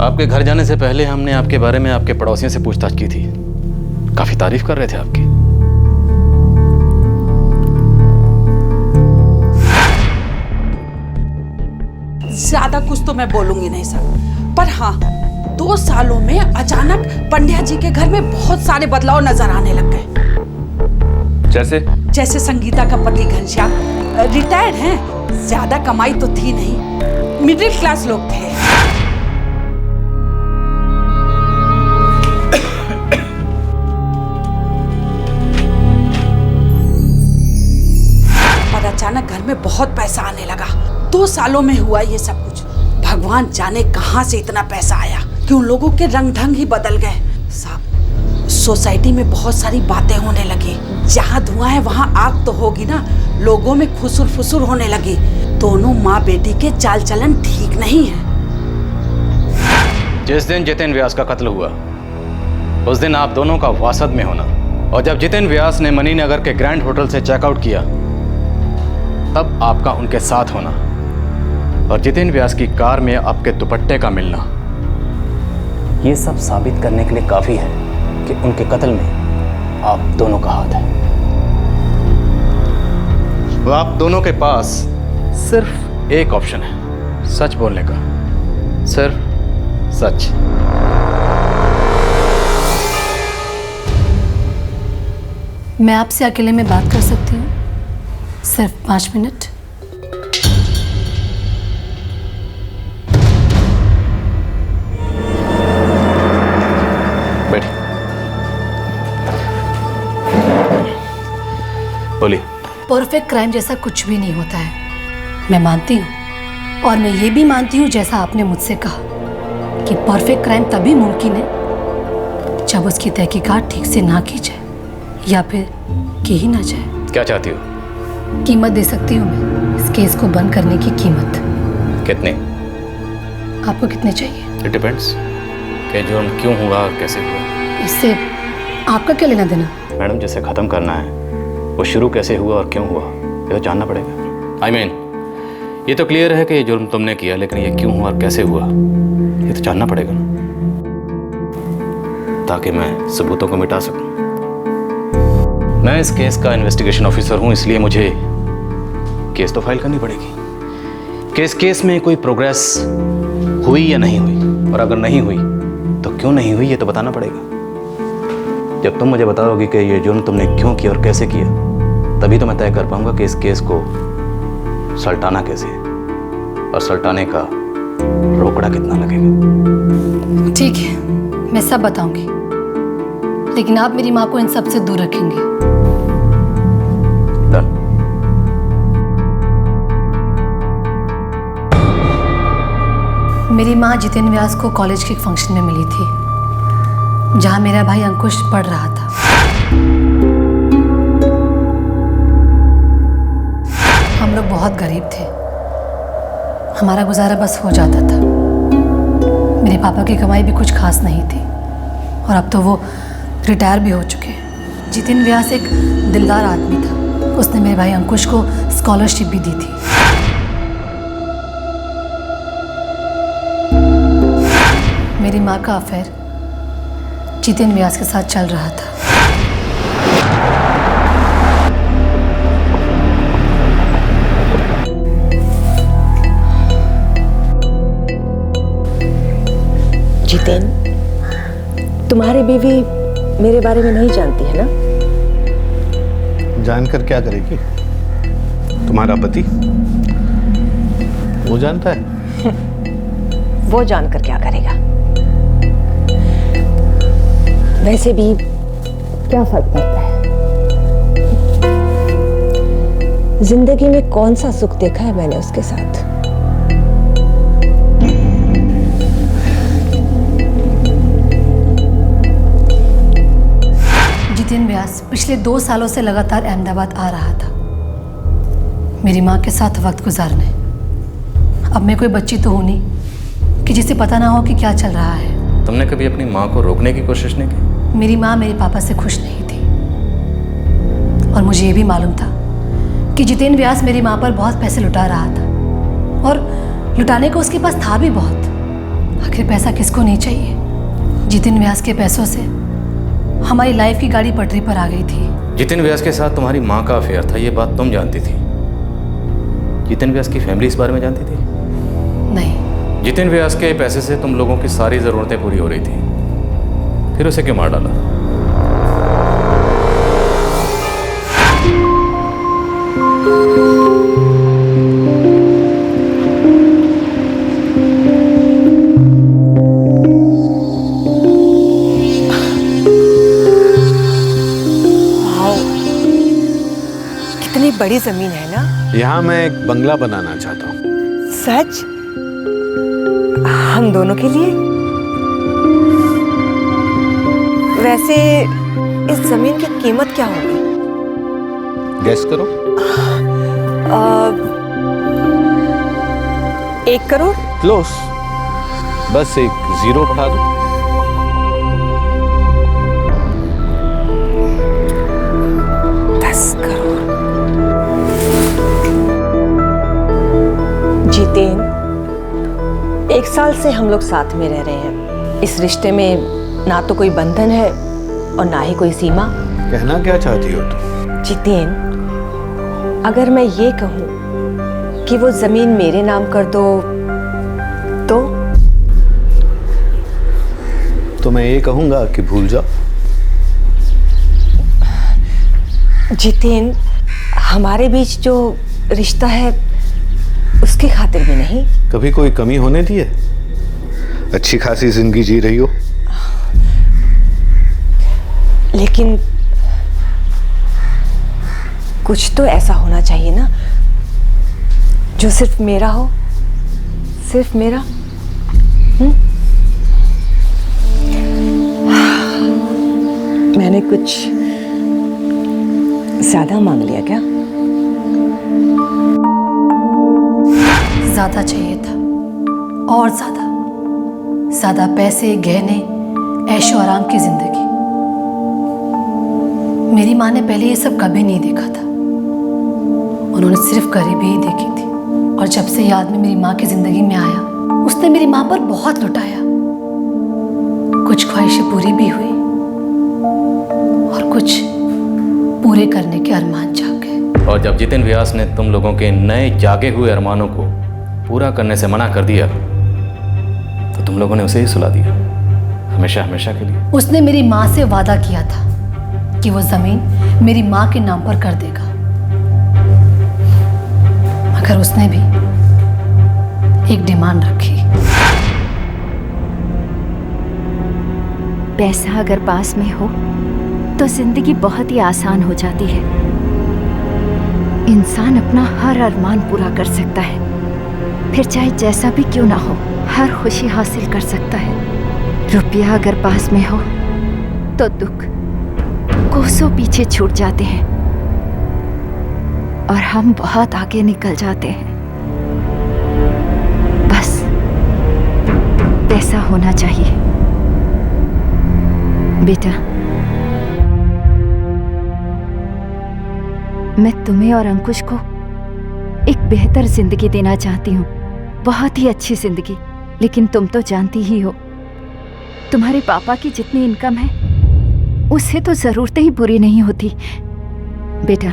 आपके घर जाने से पहले हमने आपके बारे में आपके पड़ोसियों से पूछताछ की थी, काफी तारीफ कर रहे थे आपकी। ज्यादा कुछ तो मैं बोलूंगी नहीं सर, पर हाँ 2 सालों में अचानक पंड्या जी के घर में बहुत सारे बदलाव नजर आने लग गए। जैसे संगीता का पति घनश्याम रिटायर्ड हैं, ज्यादा कमाई तो थी नहीं, मिडिल क्लास लोग थे। और अचानक घर में बहुत पैसा आने लगा। 2 सालों में हुआ ये सब कुछ। भगवान जाने कहां से इतना पैसा आया कि उन लोगों के रंग ढंग ही बदल गए। साहब, सोसाइटी में बहुत सारी बातें होने लगी। जहां धुआं है वहां आग तो होगी ना। लोगों में खुसुर फुसुर होने लगी। दोनों माँ बेटी के चाल चलन ठीक नहीं है। जिस दिन जितेन व्यास का कत्ल हुआ उस दिन आप दोनों का वासद में होना, और जब जितेन व्यास ने मणिनगर के ग्रैंड होटल से चेकआउट किया तब आपका उनके साथ होना, और जितेन व्यास की कार में आपके दुपट्टे का मिलना, ये सब साबित करने के लिए काफी है कि उनके कत्ल में आप दोनों का हाथ है। तो आप दोनों के पास सिर्फ एक ऑप्शन है, सच बोलने का, सिर्फ सच। मैं आपसे अकेले में बात कर सकती हूँ? सिर्फ 5 मिनट। बैठिए। बोलिए। परफेक्ट क्राइम जैसा कुछ भी नहीं होता है, मैं मानती हूँ। और मैं ये भी मानती हूँ, जैसा आपने मुझसे कहा, कि परफेक्ट क्राइम तभी मुमकिन है जब उसकी तहकीकात ठीक से ना की जाए, या फिर की ही ना जाए। क्या चाहती हो? कीमत दे सकती हूँ मैं इस केस को बंद करने की कीमत। कितने? आपको कितने चाहिए? इट डिपेंड्स कि जुर्म क्यों हुआ, कैसे हुआ। इससे आपका क्या लेना देना? मैडम, जिसे खत्म करना है वो शुरू कैसे हुआ और क्यों हुआ ये तो जानना पड़ेगा। I mean, ये तो क्लियर है कि ये जुर्म तुमने किया, लेकिन ये क्यों हुआ और कैसे हुआ ये तो जानना पड़ेगा ना, ताकि मैं सबूतों को मिटा सकूं। मैं इस केस का इन्वेस्टिगेशन ऑफिसर हूं, इसलिए मुझे केस तो फाइल करनी पड़ेगी। केस में कोई प्रोग्रेस हुई या नहीं हुई, और अगर नहीं हुई तो क्यों नहीं हुई ये तो बताना पड़ेगा। जब तुम मुझे बताओगी कि ये जुर्म तुमने क्यों किया और कैसे किया, तभी तो मैं तय कर पाऊंगा कि इस केस को सल्टाना कैसे है और सल्टाने का रोकड़ा कितना लगेगा। ठीक है, मैं सब बताऊंगी, लेकिन आप मेरी माँ को इन सब से दूर रखेंगे। मेरी माँ जितेन व्यास को कॉलेज के एक फंक्शन में मिली थी, जहाँ मेरा भाई अंकुश पढ़ रहा था। हम लोग बहुत गरीब थे, हमारा गुजारा बस हो जाता था। मेरे पापा की कमाई भी कुछ खास नहीं थी, और अब तो वो रिटायर भी हो चुके हैं। जितेन व्यास एक दिलदार आदमी था, उसने मेरे भाई अंकुश को स्कॉलरशिप भी दी थी। मेरी माँ का अफेयर जितेन व्यास के साथ चल रहा था। जितेन, तुम्हारी बीवी मेरे बारे में नहीं जानती है ना? जानकर क्या करेगी? तुम्हारा पति वो जानता है। वो जानकर क्या करेगा? वैसे भी क्या फर्क पड़ता है? जिंदगी में कौन सा सुख देखा है मैंने उसके साथ। जितेन व्यास पिछले 2 सालों से लगातार अहमदाबाद आ रहा था मेरी माँ के साथ वक्त गुजारने। अब मैं कोई बच्ची तो हूं नहीं कि जिसे पता ना हो कि क्या चल रहा है। तुमने कभी अपनी माँ को रोकने की कोशिश नहीं की? मेरी माँ मेरे पापा से खुश नहीं थी और मुझे ये भी मालूम था कि जितेन व्यास मेरी माँ पर बहुत पैसे लुटा रहा था और लुटाने को उसके पास था भी बहुत। आखिर पैसा किसको नहीं चाहिए। जितेन व्यास के पैसों से हमारी लाइफ की गाड़ी पटरी पर आ गई थी। जितेन व्यास के साथ तुम्हारी माँ का अफेयर था, ये बात तुम जानती थी। जितेन व्यास की फैमिली इस बारे में जानती थी? नहीं। जितेन व्यास के पैसे से तुम लोगों की सारी ज़रूरतें पूरी हो रही थी, फिर उसे क्यों मार डाला? कितनी बड़ी जमीन है ना। यहाँ मैं एक बंगला बनाना चाहता हूँ। सच? हम दोनों के लिए? वैसे इस जमीन की कीमत क्या होगी? गेस करो। 1 करोड़? क्लोज, बस एक 0 बढ़ा दो। 10 करोड़। जितेन, 1 साल से हम लोग साथ में रह रहे हैं। इस रिश्ते में ना तो कोई बंधन है और ना ही कोई सीमा। कहना क्या चाहती हो तुम? जितेन, अगर मैं ये कहूं कि वो जमीन मेरे नाम कर दो तो मैं ये कहूंगा कि भूल जाओ। जितेन, हमारे बीच जो रिश्ता है उसकी खातिर भी नहीं। कभी कोई कमी होने दी है? अच्छी खासी जिंदगी जी रही हो। लेकिन कुछ तो ऐसा होना चाहिए ना जो सिर्फ मेरा हो, सिर्फ मेरा। मैंने कुछ ज्यादा मांग लिया क्या? ज्यादा चाहिए था और ज्यादा पैसे, गहने, ऐशो आराम की जिंदगी। मेरी माँ ने पहले ये सब कभी नहीं देखा था। उन्होंने सिर्फ गरीबी ही देखी थी और जब से ये आदमी मेरी माँ की जिंदगी में आया उसने मेरी माँ पर बहुत लुटाया। कुछ ख्वाहिशें पूरी भी हुई और कुछ पूरे करने के अरमान जाग गए। और जब जितेन व्यास ने तुम लोगों के नए जागे हुए अरमानों को पूरा करने से मना कर दिया तो तुम लोगों ने उसे ही सुला दिया, हमेशा हमेशा के लिए। उसने मेरी माँ से वादा किया था कि वो जमीन मेरी माँ के नाम पर कर देगा, मगर उसने भी एक डिमांड रखी। पैसा अगर पास में हो तो जिंदगी बहुत ही आसान हो जाती है। इंसान अपना हर अरमान पूरा कर सकता है, फिर चाहे जैसा भी क्यों ना हो, हर खुशी हासिल कर सकता है। रुपया अगर पास में हो तो दुख कोसों पीछे छूट जाते हैं और हम बहुत आगे निकल जाते हैं। बस पैसा होना चाहिए। बेटा, मैं तुम्हें और अंकुश को एक बेहतर जिंदगी देना चाहती हूँ, बहुत ही अच्छी जिंदगी। लेकिन तुम तो जानती ही हो, तुम्हारे पापा की जितनी इनकम है उससे तो ज़रूरतें ही पूरी नहीं होती। बेटा,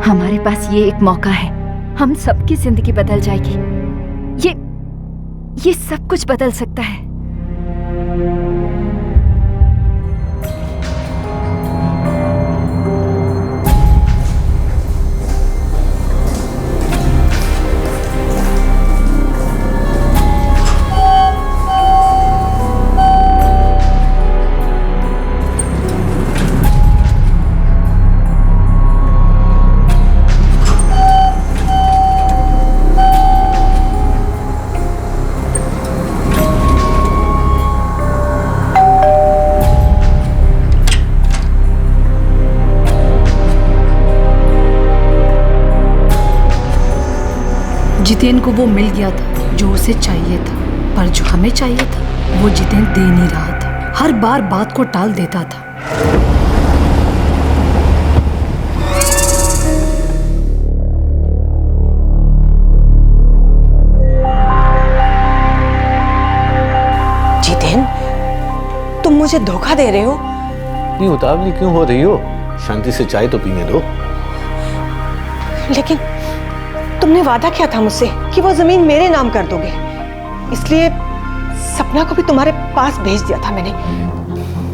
हमारे पास ये एक मौका है, हम सबकी जिंदगी बदल जाएगी। ये सब कुछ बदल सकता है। जितेन को वो मिल गया था जो उसे चाहिए था, पर जो हमें चाहिए था वो जितेन दे नहीं रहा था। हर बार बात को टाल देता था। जितेन, तुम मुझे धोखा दे रहे हो। इतनी उतावली क्यों हो रही हो? शांति से चाय तो पीने दो। लेकिन तुमने वादा किया था मुझसे कि वो जमीन मेरे नाम कर दोगे, इसलिए सपना को भी तुम्हारे पास भेज दिया था मैंने।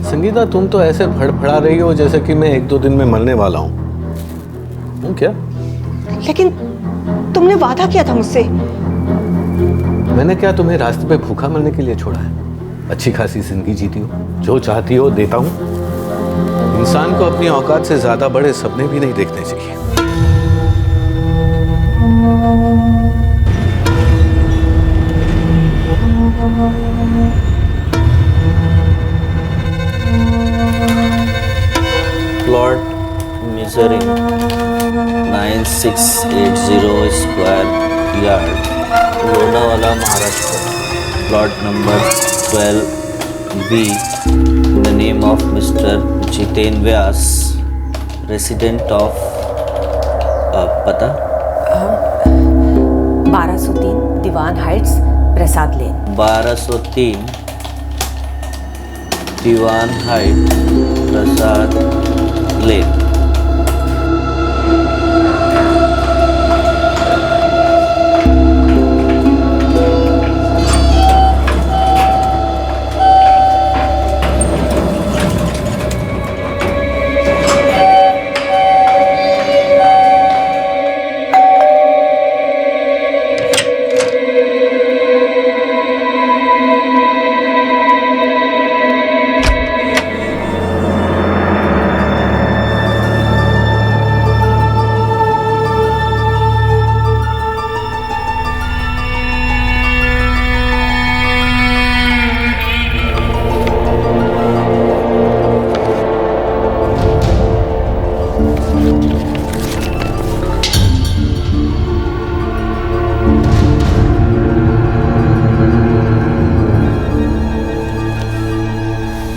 संगीता, तुम तो ऐसे फड़फड़ा रही हो जैसे कि मैं 1-2 दिन में मरने वाला हूँ। क्या? लेकिन तुमने वादा किया था मुझसे। मैंने क्या तुम्हें रास्ते पे भूखा मरने के लिए छोड़ा है? अच्छी खासी जिंदगी जीती हो, जो चाहती हो देता हूँ। इंसान को अपनी औकात से ज्यादा बड़े सपने भी नहीं देखने चाहिए। Plot measuring 9680 square yard, Lonavala, Maharashtra. Plot number 12B, in the name of Mr. Jiten Vyas, resident of. पता 1203 दीवान हाइट्स, प्रसाद लेन. 1203 दीवान हाइट, प्रसाद लेन.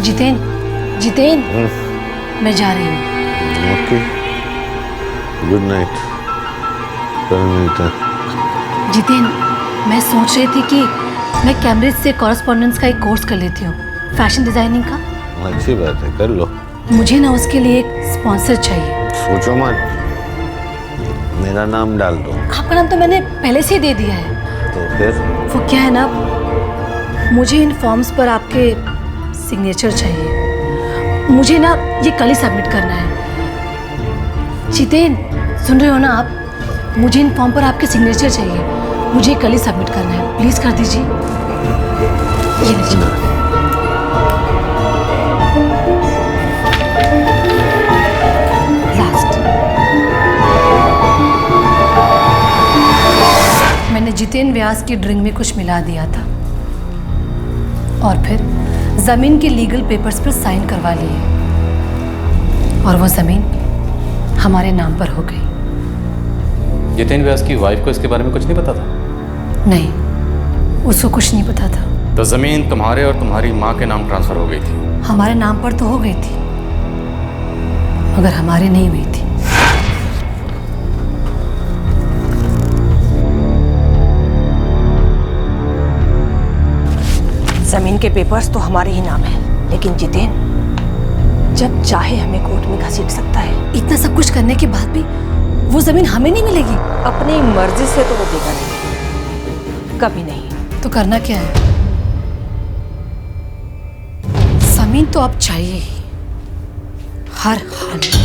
जितेन, जितेन, मैं जा रही हूँ। ओके, गुड नाइट, कल मिलते हैं। जितेन, मैं सोच रही थी कि मैं कैम्ब्रिज से कॉरेस्पॉन्डेंस का एक कोर्स कर लेती हूँ, फैशन डिजाइनिंग का। अच्छी बात है, कर लो। मुझे ना उसके लिए एक स्पॉन्सर चाहिए। सोचो मत, मेरा नाम डाल दो। आपका नाम तो मैंने पहले से ही दे दिया है। तो फिर वो क्या है ना, मुझे इन फॉर्म्स पर आपके सिग्नेचर चाहिए। मुझे ना ये कल ही सबमिट करना है। जितेन, सुन रहे हो ना आप? मुझे इन फॉर्म पर आपके सिग्नेचर चाहिए। मुझे कल ही सबमिट करना है, प्लीज कर दीजिए। ये लीजिए। लास्ट, मैंने जितेन व्यास की ड्रिंक में कुछ मिला दिया था और फिर जमीन के लीगल पेपर्स पर साइन करवा लिए और वो जमीन हमारे नाम पर हो गई। जितेन व्यास की वाइफ को इसके बारे में कुछ नहीं पता था? नहीं, उसको कुछ नहीं पता था। तो जमीन तुम्हारे और तुम्हारी माँ के नाम ट्रांसफर हो गई थी? हमारे नाम पर तो हो गई थी, मगर हमारे नहीं हुई थी। जमीन के पेपर्स तो हमारे ही नाम है, लेकिन जितेन जब चाहे हमें कोर्ट में घसीट सकता है। इतना सब कुछ करने के बाद भी वो जमीन हमें नहीं मिलेगी? अपनी मर्जी से तो वो देगा नहीं, कभी नहीं। तो करना क्या है? जमीन तो अब चाहिए ही, हर हाल में।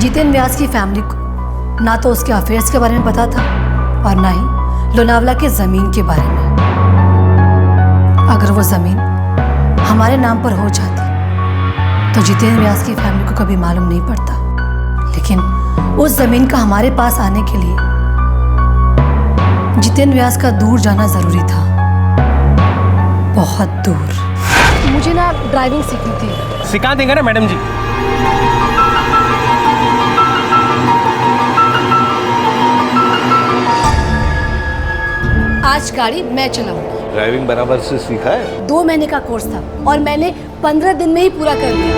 जितेन व्यास की फैमिली को ना तो उसके अफेयर्स के बारे में पता था और ना ही लोनावला के जमीन के बारे में। अगर वो जमीन हमारे नाम पर हो जाती तो जितेन व्यास की फैमिली को कभी मालूम नहीं पड़ता। लेकिन उस जमीन का हमारे पास आने के लिए जितेन व्यास का दूर जाना जरूरी था, बहुत दूर। मुझे ना ड्राइविंग सीखनी थी। सिखा देंगे ना मैडम जी। आज गाड़ी मैं चलाऊंगी। ड्राइविंग बराबर से सीखा है? 2 महीने का कोर्स था और मैंने 15 दिन में ही पूरा कर लिया।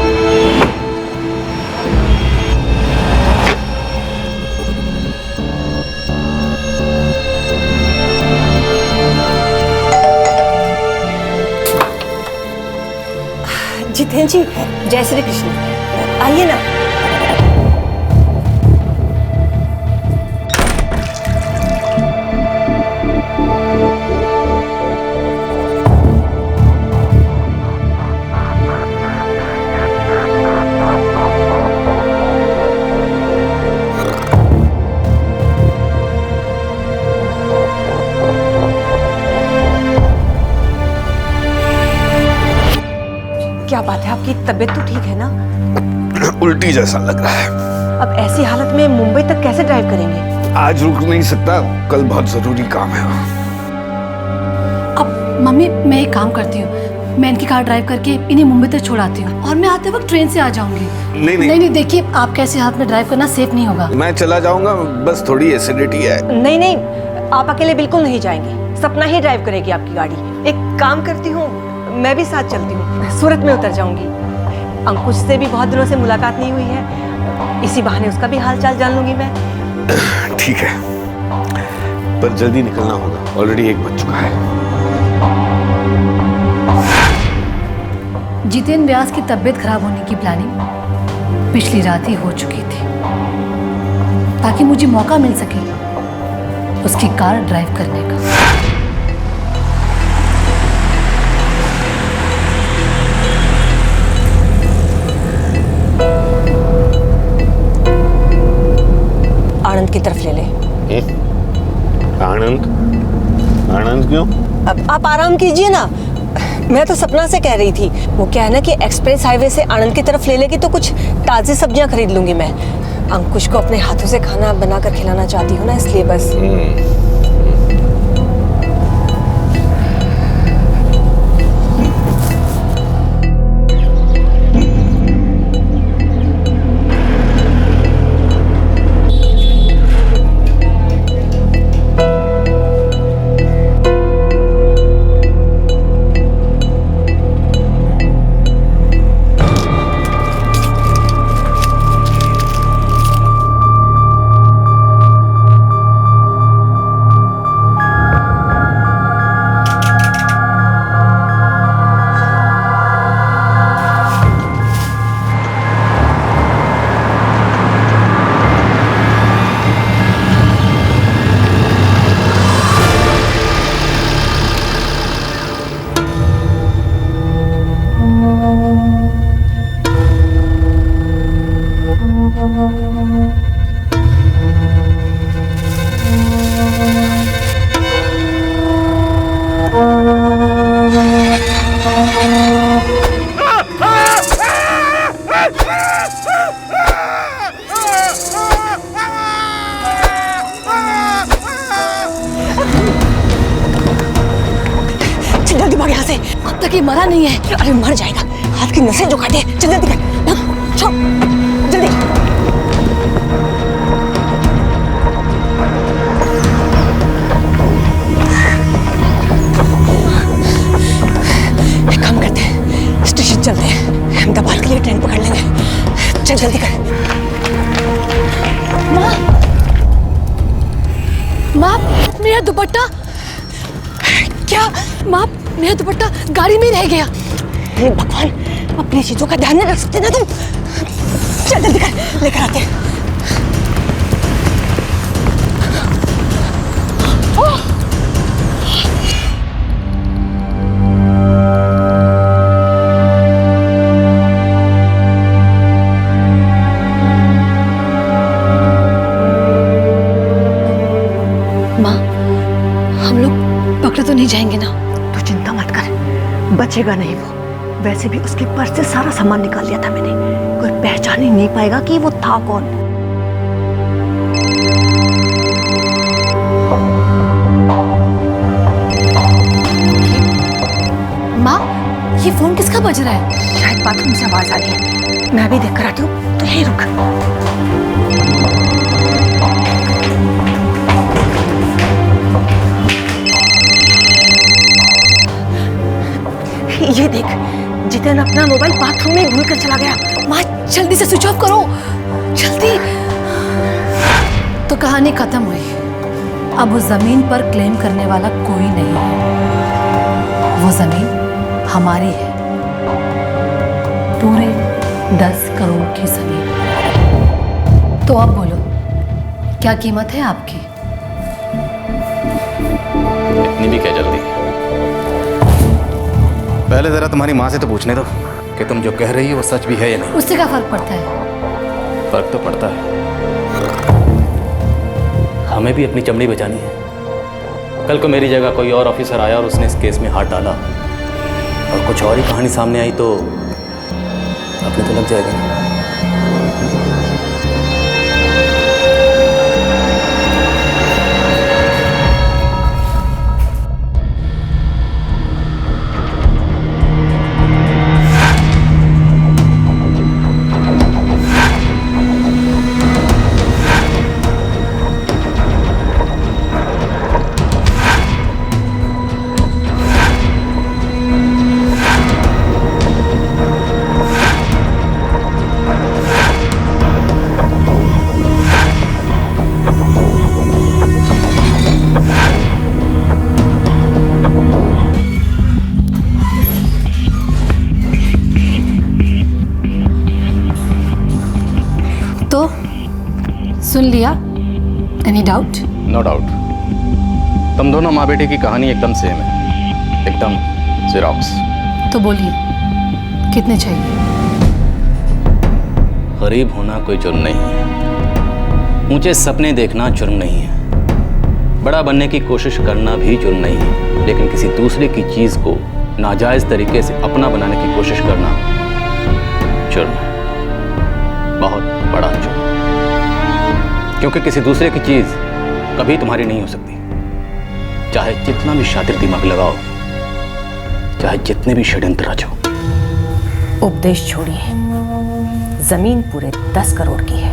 जितेंद्र जी, जय श्री कृष्ण। आइए ना। क्या बात है, आपकी तबीयत तो ठीक है ना? उल्टी जैसा लग रहा है। अब ऐसी हालत में मुंबई तक कैसे ड्राइव करेंगे? आज रुक नहीं सकता, कल बहुत जरूरी काम है। अब मम्मी, मैं एक काम करती हूँ, मैं इनकी कार ड्राइव करके इन्हें मुंबई तक छोड़ाती हूँ और मैं आते वक्त ट्रेन से आ जाऊंगी। नहीं, देखिए, आपके ऐसे हाथ में ड्राइव करना सेफ नहीं होगा। मैं चला जाऊंगा, बस थोड़ी एसिडिटी है। नहीं, आप अकेले बिल्कुल नहीं जाएंगे। सपना ही ड्राइव करेगी आपकी गाड़ी। एक काम करती हूँ, मैं भी साथ चलती हूँ, सूरत में उतर जाऊंगी। अंकुश से भी बहुत दिनों से मुलाकात नहीं हुई है, इसी बहाने उसका भी हाल चाल जान लूंगी मैं। ठीक है, पर जल्दी निकलना होगा, ऑलरेडी 1 बज चुका है। जितेंद्र व्यास की तबीयत खराब होने की प्लानिंग पिछली रात ही हो चुकी थी, ताकि मुझे मौका मिल सके उसकी कार ड्राइव करने का। आनंद की तरफ ले ले। आनंद क्यों? अब आप आराम कीजिए ना, मैं तो सपना से कह रही थी। वो क्या है ना कि एक्सप्रेस हाईवे से आनंद की तरफ ले लेगी तो कुछ ताज़ी सब्जियां खरीद लूंगी मैं। अंकुश को अपने हाथों से खाना बनाकर खिलाना चाहती हूँ ना, इसलिए बस। जल्दी भाग यहाँ से। अब तक ये मरा नहीं है। अरे मर जाएगा, हाथ की नसें जो काटे। चल जल्दी कर, छोड़ जल्दी। एक काम करते हैं, स्टेशन चलते हैं, अहमदाबाद के लिए ट्रेन पकड़ लेंगे। चल जल्दी कर। माँ, माँ मेरा दुपट्टा। क्या माँ, मेरा दुपट्टा गाड़ी में रह गया। हे भगवान, अपनी चीजों का ध्यान नहीं रख सकते ना तुम। चल जल्दी कर, लेकर आते हैं। माँ, हम लोग पकड़े तो नहीं जाएंगे ना? तू चिंता मत कर, बचेगा नहीं वो। वैसे भी उसके पर्स से सारा सामान निकाल लिया था मैंने, कोई पहचान ही नहीं पाएगा कि वो था कौन। माँ, ये फोन किसका बज रहा है? शायद बाथरूम से आवाज आ रही है, मैं भी देख कर आती हूँ। तो यहीं रुक। जितेन अपना मोबाइल बाथरूम में भूल कर चला गया। माँ जल्दी से स्विच ऑफ करो, जल्दी। तो कहानी खत्म हुई। अब उस जमीन पर क्लेम करने वाला कोई नहीं है। वो जमीन हमारी है, पूरे 10 करोड़ की जमीन। तो अब बोलो, क्या कीमत है आपकी? इतनी भी क्या जल्दी? पहले जरा तुम्हारी माँ से तो पूछने दो कि तुम जो कह रही हो वो सच भी है या नहीं। उससे क्या फर्क पड़ता है? फर्क तो पड़ता है। हमें भी अपनी चमड़ी बचानी है। कल को मेरी जगह कोई और ऑफिसर आया और उसने इस केस में हाथ डाला और कुछ और ही कहानी सामने आई तो अपने तो लग जाएगा। सुन लिया? Any doubt? No doubt. तुम दोनों माँ बेटे की कहानी एकदम सेम है, एकदम ज़ेरॉक्स। तो बोलिए, कितने चाहिए? गरीब होना कोई जुर्म नहीं है, ऊंचे सपने देखना जुर्म नहीं है, बड़ा बनने की कोशिश करना भी जुर्म नहीं है, लेकिन किसी दूसरे की चीज़ को नाजायज़ तरीके से अपना बनाने की कोशिश करना जुर्म है, बहुत बड़ा जुर्म। क्योंकि किसी दूसरे की चीज़ कभी तुम्हारी नहीं हो सकती, चाहे जितना भी शातिर दिमाग लगाओ, चाहे जितने भी षड्यंत्र रचो। उपदेश छोड़िए, जमीन पूरे 10 करोड़ की है।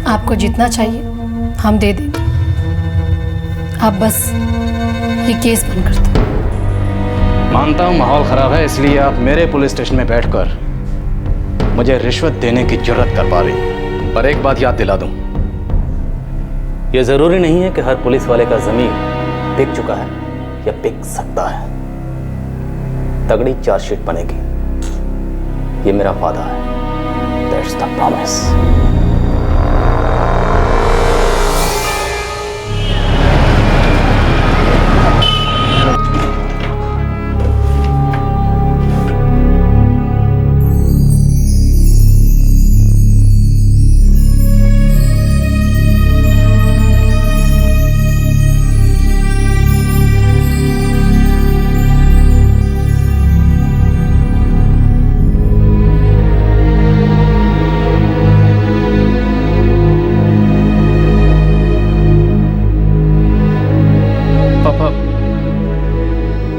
आपको जितना चाहिए हम दे देंगे, आप बस ये केस बंद कर दो। मानता हूं माहौल खराब है, इसलिए आप मेरे पुलिस स्टेशन में बैठकर मुझे रिश्वत देने की जुर्रत कर पा रही। पर एक बात याद दिला दूं, यह जरूरी नहीं है कि हर पुलिस वाले का जमीन बिक चुका है या बिक सकता है। तगड़ी चार्जशीट बनेगी, ये मेरा वादा है। That's the promise.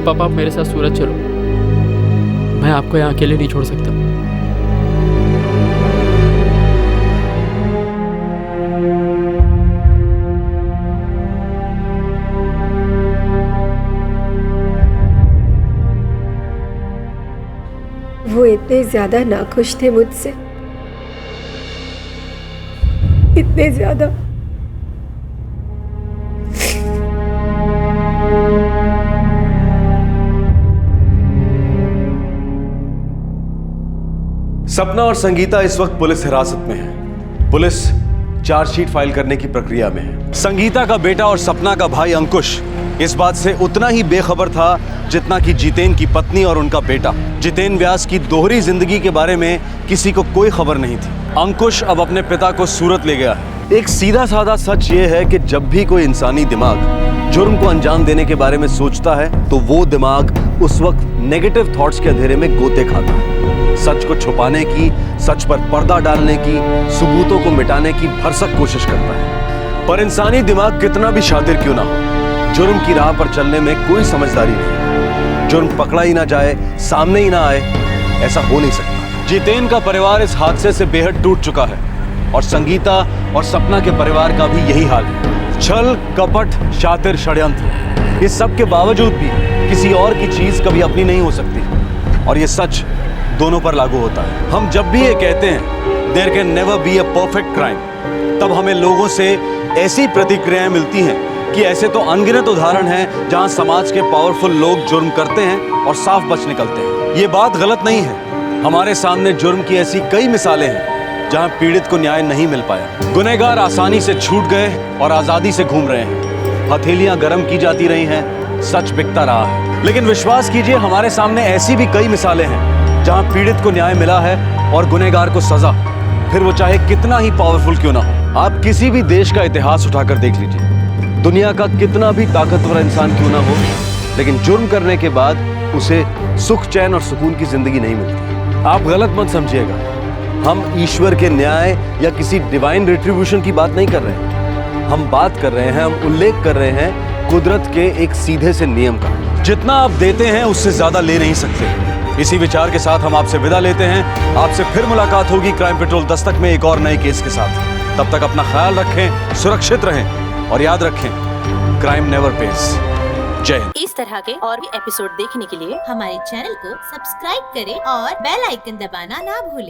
पापा, आप मेरे साथ सूरत चलो, मैं आपको यहाँ अकेले नहीं छोड़ सकता। वो इतने ज्यादा नाखुश थे मुझसे, इतने ज्यादा। सपना और संगीता इस वक्त पुलिस हिरासत में है। पुलिस चार्जशीट फाइल करने की प्रक्रिया में है। संगीता का बेटा और सपना का भाई अंकुश इस बात से उतना ही बेखबर था जितना कि जितेन की पत्नी और उनका बेटा। जितेन व्यास की दोहरी जिंदगी के बारे में किसी को कोई खबर नहीं थी। अंकुश अब अपने पिता को सूरत ले गया है। एक सीधा साधा सच ये है कि जब भी कोई इंसानी दिमाग जुर्म को अंजाम देने के बारे में सोचता है तो वो दिमाग उस वक्त नेगेटिव थॉट्स के अंधेरे में गोते खाता है। सच को छुपाने की, सच पर पर्दा डालने की, सबूतों को मिटाने की भरसक कोशिश करता है। पर इंसानी दिमाग कितना भी शातिर क्यों ना हो, जुर्म की राह पर चलने में कोई समझदारी नहीं। जुर्म पकड़ा ही ना जाए, सामने ही ना आए, ऐसा हो नहीं सकता। जितेन का परिवार इस हादसे से बेहद टूट चुका है और संगीता और सपना के परिवार का भी यही हाल है। छल, कपट, शातिर, षड्यंत्र, इस सब के बावजूद भी किसी और की चीज कभी अपनी नहीं हो सकती। और ये सच दोनों पर लागू होता है। हम जब भी ये कहते हैं there can never be a perfect crime, तब हमें लोगों से ऐसी प्रतिक्रियाएं मिलती हैं कि ऐसे तो अनगिनत उदाहरण हैं जहां समाज के पावरफुल लोग जुर्म करते हैं और साफ बच निकलते हैं। ये बात गलत नहीं है, हमारे सामने जुर्म की ऐसी कई मिसालें हैं जहां पीड़ित को न्याय नहीं मिल पाया। गुनहगार आसानी से छूट गए और आजादी से घूम रहे हैं। हथेलियां गर्म की जाती रही हैं, सच बिकता रहा है। लेकिन विश्वास कीजिए, हमारे सामने ऐसी भी कई मिसालें हैं जहां पीड़ित को न्याय मिला है और गुनहगार को सजा, फिर वो चाहे कितना ही पावरफुल क्यों ना हो। आप किसी भी देश का इतिहास उठाकर देख लीजिए, दुनिया का कितना भी ताकतवर इंसान क्यों ना हो, लेकिन जुर्म करने के बाद उसे सुख, चैन और सुकून की जिंदगी नहीं मिलती। आप गलत मत समझिएगा, हम ईश्वर के न्याय या किसी डिवाइन रिट्रीब्यूशन की बात नहीं कर रहे हैं। हम बात कर रहे हैं, हम उल्लेख कर रहे हैं कुदरत के एक सीधे से नियम का। जितना आप देते हैं उससे ज्यादा ले नहीं सकते। इसी विचार के साथ हम आपसे विदा लेते हैं। आपसे फिर मुलाकात होगी क्राइम पेट्रोल दस्तक में एक और नए केस के साथ। तब तक अपना ख्याल रखें, सुरक्षित रहें और याद रखें, क्राइम नेवर पेज। जय हिंद। इस तरह के और भी एपिसोड देखने के लिए हमारे चैनल को सब्सक्राइब करें और बेल आइकन दबाना ना भूलें।